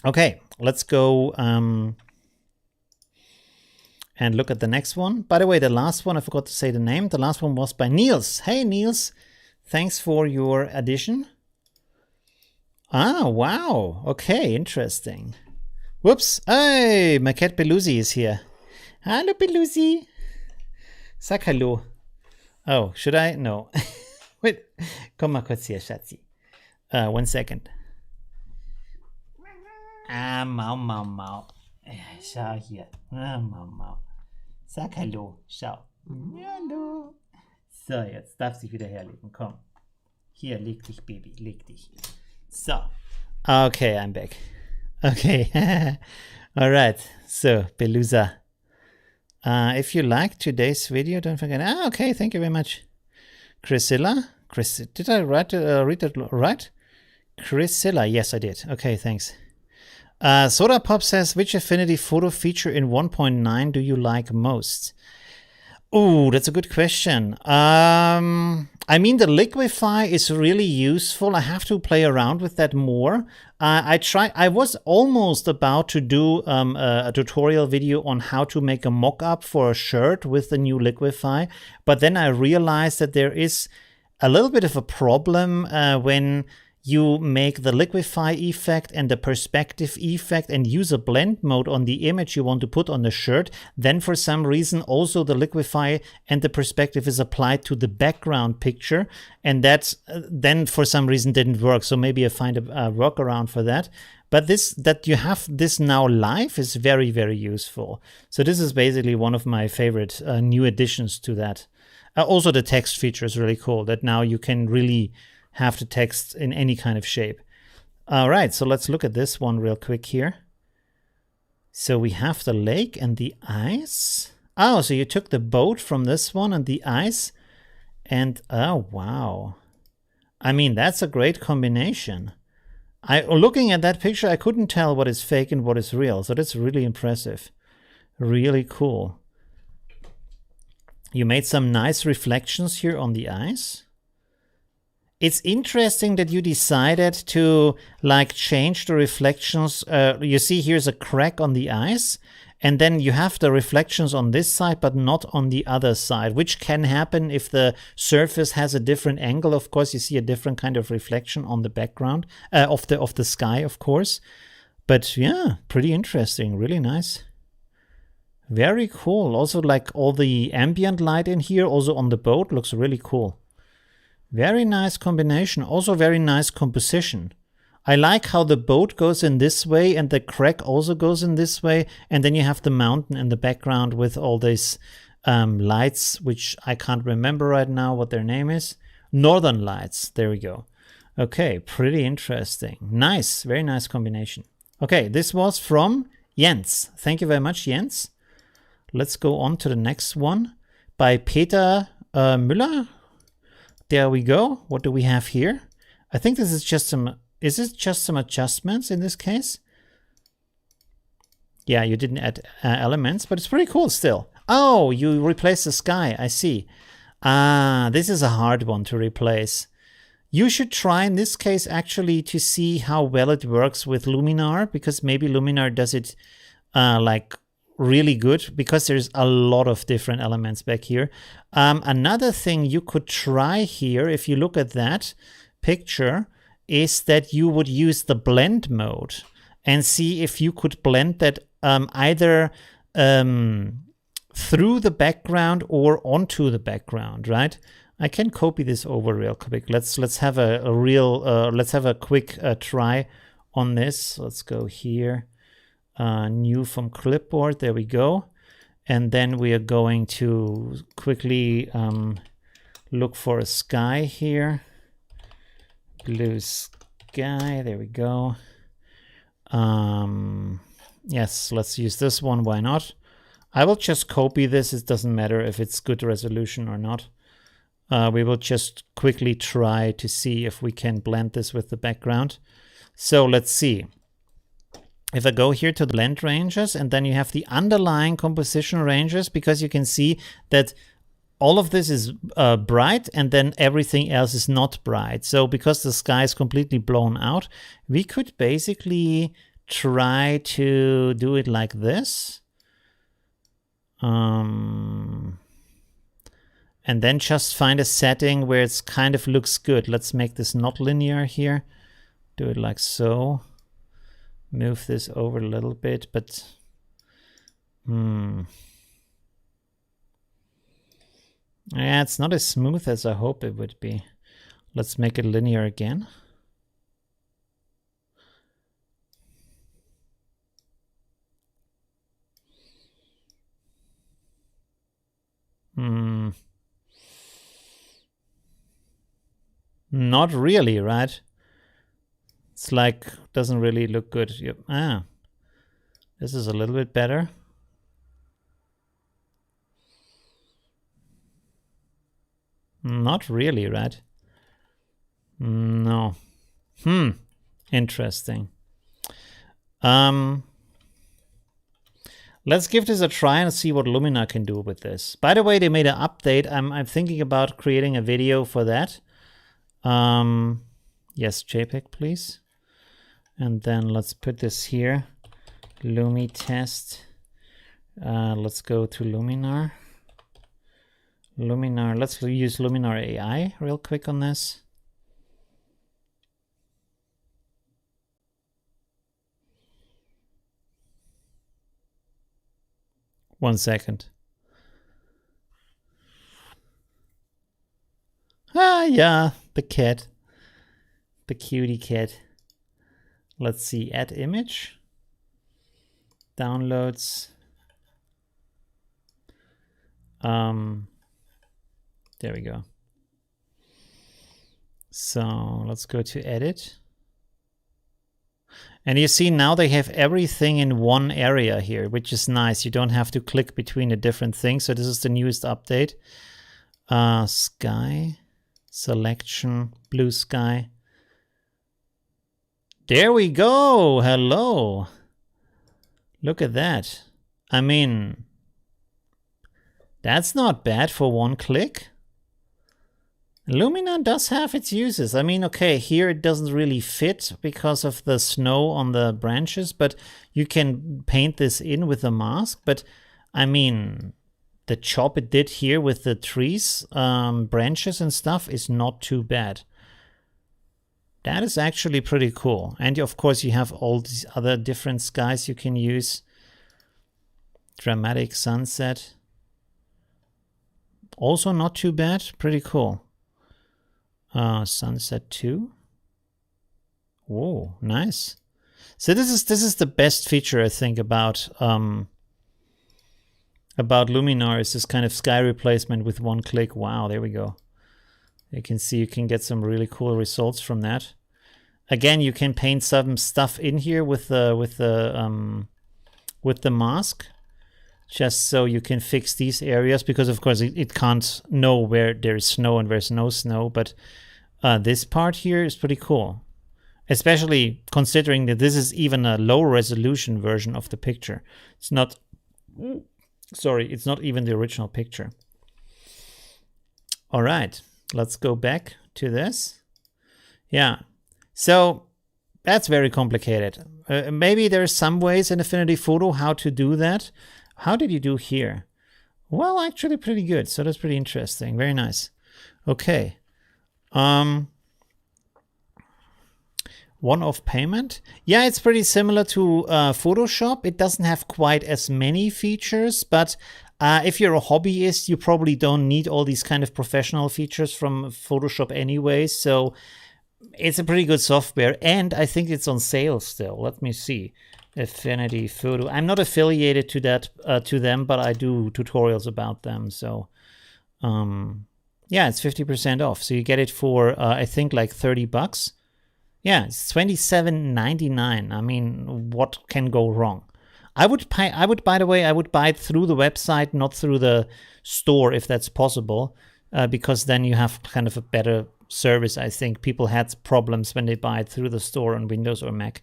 Okay, let's go and look at the next one. By the way, the last one, I forgot to say the name. The last one was by Niels. Hey, Niels, thanks for your addition. Ah, wow. Okay, interesting. Whoops. Hey, my cat Belusi is here. Hallo, Belusi. Sag hallo. Oh, should I? No. Wait, komm mal kurz hier, Schatzi. 1 second. Ah, Mau. Schau hier. Ah, Mau. Sag hallo. Schau. Hallo. So, jetzt darf sich wieder herlegen. Komm. Hier, leg dich, Baby. Leg dich. So. Okay, I'm back. Okay. All right. So, Belusa. If you liked today's video, don't forget. Okay. Thank you very much. Chrisilla? Did I read it right? Chrisilla. Yes, I did. Okay, thanks. Soda Pop says, which Affinity photo feature in 1.9 do you like most? Oh, that's a good question. I mean, the liquify is really useful. I have to play around with that more. I was almost about to do a tutorial video on how to make a mock-up for a shirt with the new liquify, but then I realized that there is a little bit of a problem when you make the liquify effect and the perspective effect and use a blend mode on the image you want to put on the shirt. Then for some reason also the liquify and the perspective is applied to the background picture, and that's then for some reason didn't work. So maybe I find a workaround for that. But that you have this now live is very, very useful. So this is basically one of my favorite new additions to that. Also the text feature is really cool, that now you can really have the text in any kind of shape. All right, so let's look at this one real quick here. So we have the lake and the ice. Oh, so you took the boat from this one and the ice. And oh, wow. I mean, that's a great combination. Looking at that picture, I couldn't tell what is fake and what is real. So that's really impressive. Really cool. You made some nice reflections here on the ice. It's interesting that you decided to like change the reflections. You see here's a crack on the ice, and then you have the reflections on this side but not on the other side, which can happen if the surface has a different angle. Of course, you see a different kind of reflection on the background of the sky, of course. But yeah, pretty interesting, really nice. Very cool. Also, like all the ambient light in here, also on the boat, looks really cool. Very nice combination. Also very nice composition. I like how the boat goes in this way and the crack also goes in this way. And then you have the mountain in the background with all these lights, which I can't remember right now what their name is. Northern lights. There we go. Okay, pretty interesting. Nice. Very nice combination. Okay, this was from Jens. Thank you very much, Jens. Let's go on to the next one by Peter Müller. There we go. What do we have here? I think this is just some... Is it just some adjustments in this case? Yeah, you didn't add elements, but it's pretty cool still. Oh, you replaced the sky. I see. This is a hard one to replace. You should try in this case actually to see how well it works with Luminar, because maybe Luminar does it like really good, because there's a lot of different elements back here. Another thing you could try here, if you look at that picture, is that you would use the blend mode and see if you could blend that either through the background or onto the background, right? I can copy this over real quick. Let's have a quick try on this. Let's go here. New from clipboard. There we go. And then we are going to quickly look for a sky here. Blue sky. There we go. Yes, let's use this one. Why not? I will just copy this. It doesn't matter if it's good resolution or not. We will just quickly try to see if we can blend this with the background. So let's see. If I go here to the blend ranges, and then you have the underlying composition ranges, because you can see that all of this is bright and then everything else is not bright. So because the sky is completely blown out, we could basically try to do it like this. And then just find a setting where it's kind of looks good. Let's make this not linear here. Do it like so. Move this over a little bit, but yeah, it's not as smooth as I hope it would be. Let's make it linear again. Not really, right? It's like, doesn't really look good. Yep. This is a little bit better. Not really, right? No. Interesting. Let's give this a try and see what Luminar can do with this. By the way, they made an update. I'm thinking about creating a video for that. Yes, JPEG, please. And then let's put this here. Lumi test. Let's go to Luminar. Luminar, let's use Luminar AI real quick on this. One second. Yeah, the cat. The cutie cat. Let's see, add image. Downloads. There we go. So let's go to edit. And you see now they have everything in one area here, which is nice. You don't have to click between the different things. So this is the newest update. Sky, selection, blue sky. There we go. Hello. Look at that. I mean, that's not bad for one click. Lumina does have its uses. I mean, okay, here it doesn't really fit because of the snow on the branches, but you can paint this in with the mask. But I mean, the job it did here with the trees, branches and stuff is not too bad. That is actually pretty cool. And of course you have all these other different skies you can use. Dramatic sunset. Also not too bad, pretty cool. Sunset 2. Whoa, nice. So this is the best feature I think about Luminar, is this kind of sky replacement with one click. Wow, there we go. You can see you can get some really cool results from that. Again, you can paint some stuff in here with the mask, just so you can fix these areas, because of course it can't know where there's snow and where's no snow, but this part here is pretty cool, especially considering that this is even a low resolution version of the picture. It's not, sorry, it's not even the original picture. All right, let's go back to this. Yeah, so that's very complicated. Maybe there's some ways in Affinity Photo how to do that. How did you do here? Well, actually pretty good. So that's pretty interesting. Very nice. Okay. One-off payment. Yeah, it's pretty similar to Photoshop. It doesn't have quite as many features, but if you're a hobbyist, you probably don't need all these kind of professional features from Photoshop anyway. So it's a pretty good software, and I think it's on sale still. Let me see. Affinity Photo. I'm not affiliated to that to them, but I do tutorials about them. So yeah, it's 50% off. So you get it for I think like $30. Yeah, it's $27.99. I mean, what can go wrong? I would by the way, I would buy it through the website, not through the store if that's possible, because then you have kind of a better service. I think people had problems when they buy it through the store on Windows or Mac.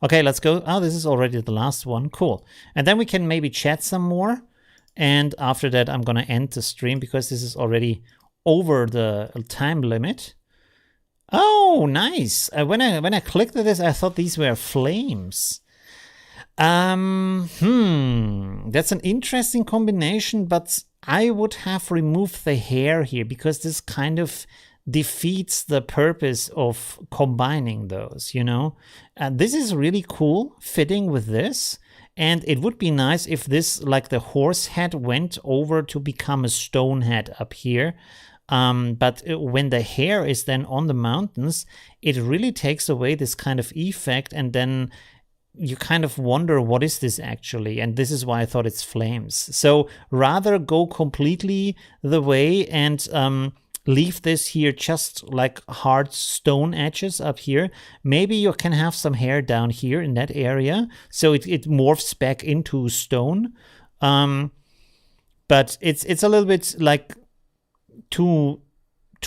Okay, let's go. Oh, this is already the last one. Cool. And then we can maybe chat some more. And after that, I'm going to end the stream because this is already over the time limit. Oh, nice. When I clicked at this, I thought these were flames. That's an interesting combination, but I would have removed the hair here because this kind of defeats the purpose of combining those, you know. This is really cool fitting with this, and it would be nice if this, like the horse head, went over to become a stone head up here. But when the hair is then on the mountains, it really takes away this kind of effect, and then you kind of wonder, what is this actually? And this is why I thought it's flames. So rather go completely the way and leave this here just like hard stone edges up here. Maybe you can have some hair down here in that area, so it morphs back into stone. But it's a little bit like too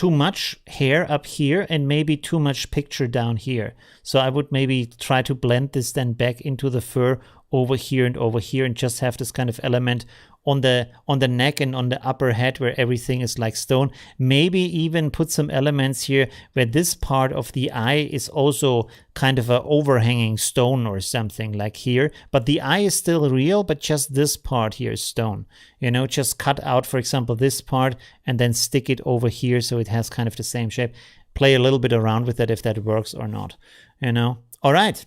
much hair up here and maybe too much picture down here. So I would maybe try to blend this then back into the fur over here and just have this kind of element on the neck and on the upper head where everything is like stone. Maybe even put some elements here where this part of the eye is also kind of a overhanging stone or something like here, but the eye is still real, but just this part here is stone. You know, just cut out, for example, this part and then stick it over here so it has kind of the same shape. Play a little bit around with that if that works or not, you know. All right.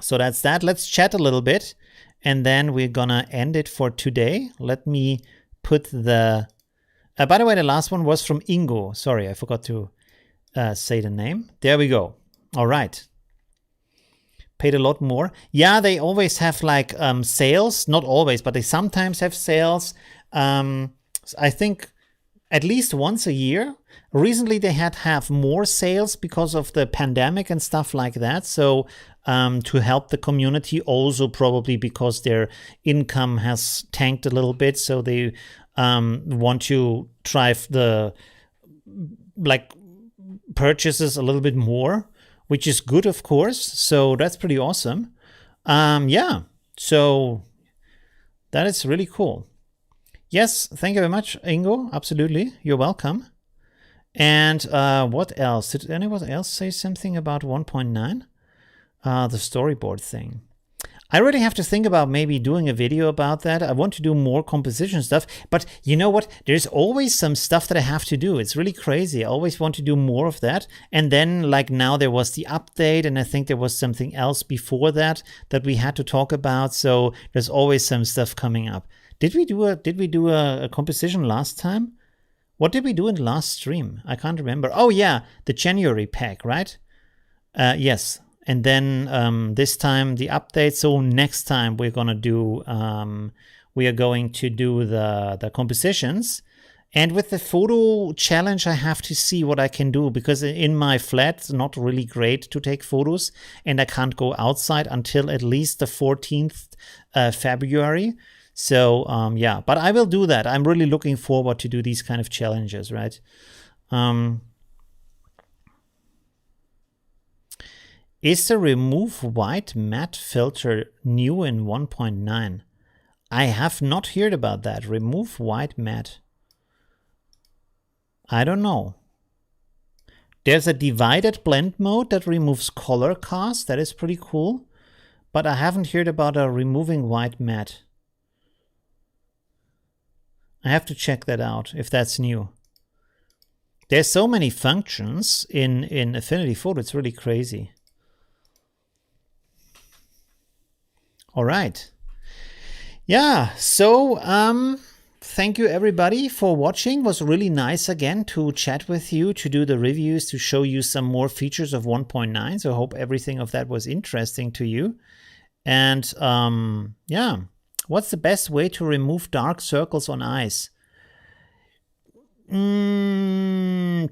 So that's that. Let's chat a little bit, and then we're gonna end it for today. Let me put the... by the way, the last one was from Ingo. Sorry, I forgot to say the name. There we go. All right. Paid a lot more. Yeah, they always have like sales. Not always, but they sometimes have sales. I think at least once a year. Recently, they had have more sales because of the pandemic and stuff like that. So to help the community, also probably because their income has tanked a little bit, so they want to drive the like purchases a little bit more, which is good, of course. So that's pretty awesome. Yeah. So that is really cool. Yes, thank you very much, Ingo. Absolutely, you're welcome. And what else? Did anyone else say something about 1.9? The storyboard thing. I really have to think about maybe doing a video about that. I want to do more composition stuff, but you know what? There's always some stuff that I have to do. It's really crazy. I always want to do more of that. And then like now there was the update, and I think there was something else before that that we had to talk about. So there's always some stuff coming up. Did we do a composition last time? What did we do in the last stream? I can't remember. Oh yeah, the January pack, right? Yes. And then this time the update. So next time we're gonna do we are going to do the compositions. And with the photo challenge, I have to see what I can do, because in my flat it's not really great to take photos, and I can't go outside until at least the 14th February. So yeah, but I will do that. I'm really looking forward to do these kind of challenges, right? Is the remove white matte filter new in 1.9? I have not heard about that. Remove white matte. I don't know. There's a divided blend mode that removes color cast. That is pretty cool. But I haven't heard about a removing white matte. I have to check that out if that's new. There's so many functions in Affinity Photo. It's really crazy. All right. Yeah, so thank you everybody for watching. It was really nice again to chat with you, to do the reviews, to show you some more features of 1.9. So I hope everything of that was interesting to you. And yeah, what's the best way to remove dark circles on eyes? I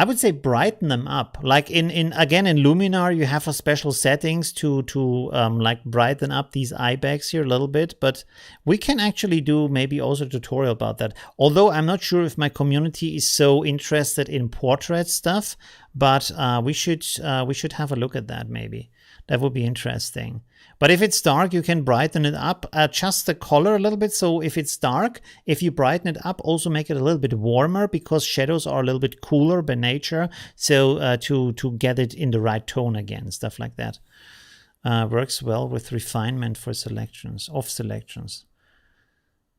would say brighten them up. Like again in Luminar, you have a special settings to like brighten up these eye bags here a little bit. But we can actually do maybe also a tutorial about that. Although I'm not sure if my community is so interested in portrait stuff, but we should have a look at that maybe. That would be interesting. But if it's dark, you can brighten it up, adjust the color a little bit. So if it's dark, if you brighten it up, also make it a little bit warmer, because shadows are a little bit cooler by nature. So to get it in the right tone again, stuff like that. Works well with refinement for selections, off selections.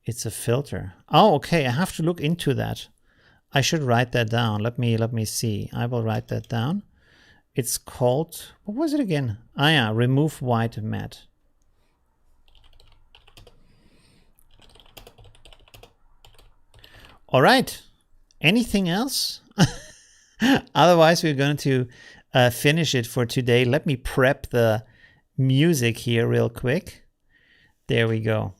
It's a filter. Oh, okay. I have to look into that. I should write that down. Let me see. I will write that down. It's called, what was it again? Ah, yeah, remove white matte. All right. Anything else? Otherwise, we're going to finish it for today. Let me prep the music here real quick. There we go.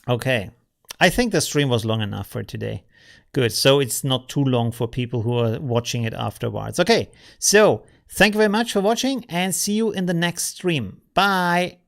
Okay. I think the stream was long enough for today. Good, so it's not too long for people who are watching it afterwards. Okay, so thank you very much for watching, and see you in the next stream. Bye!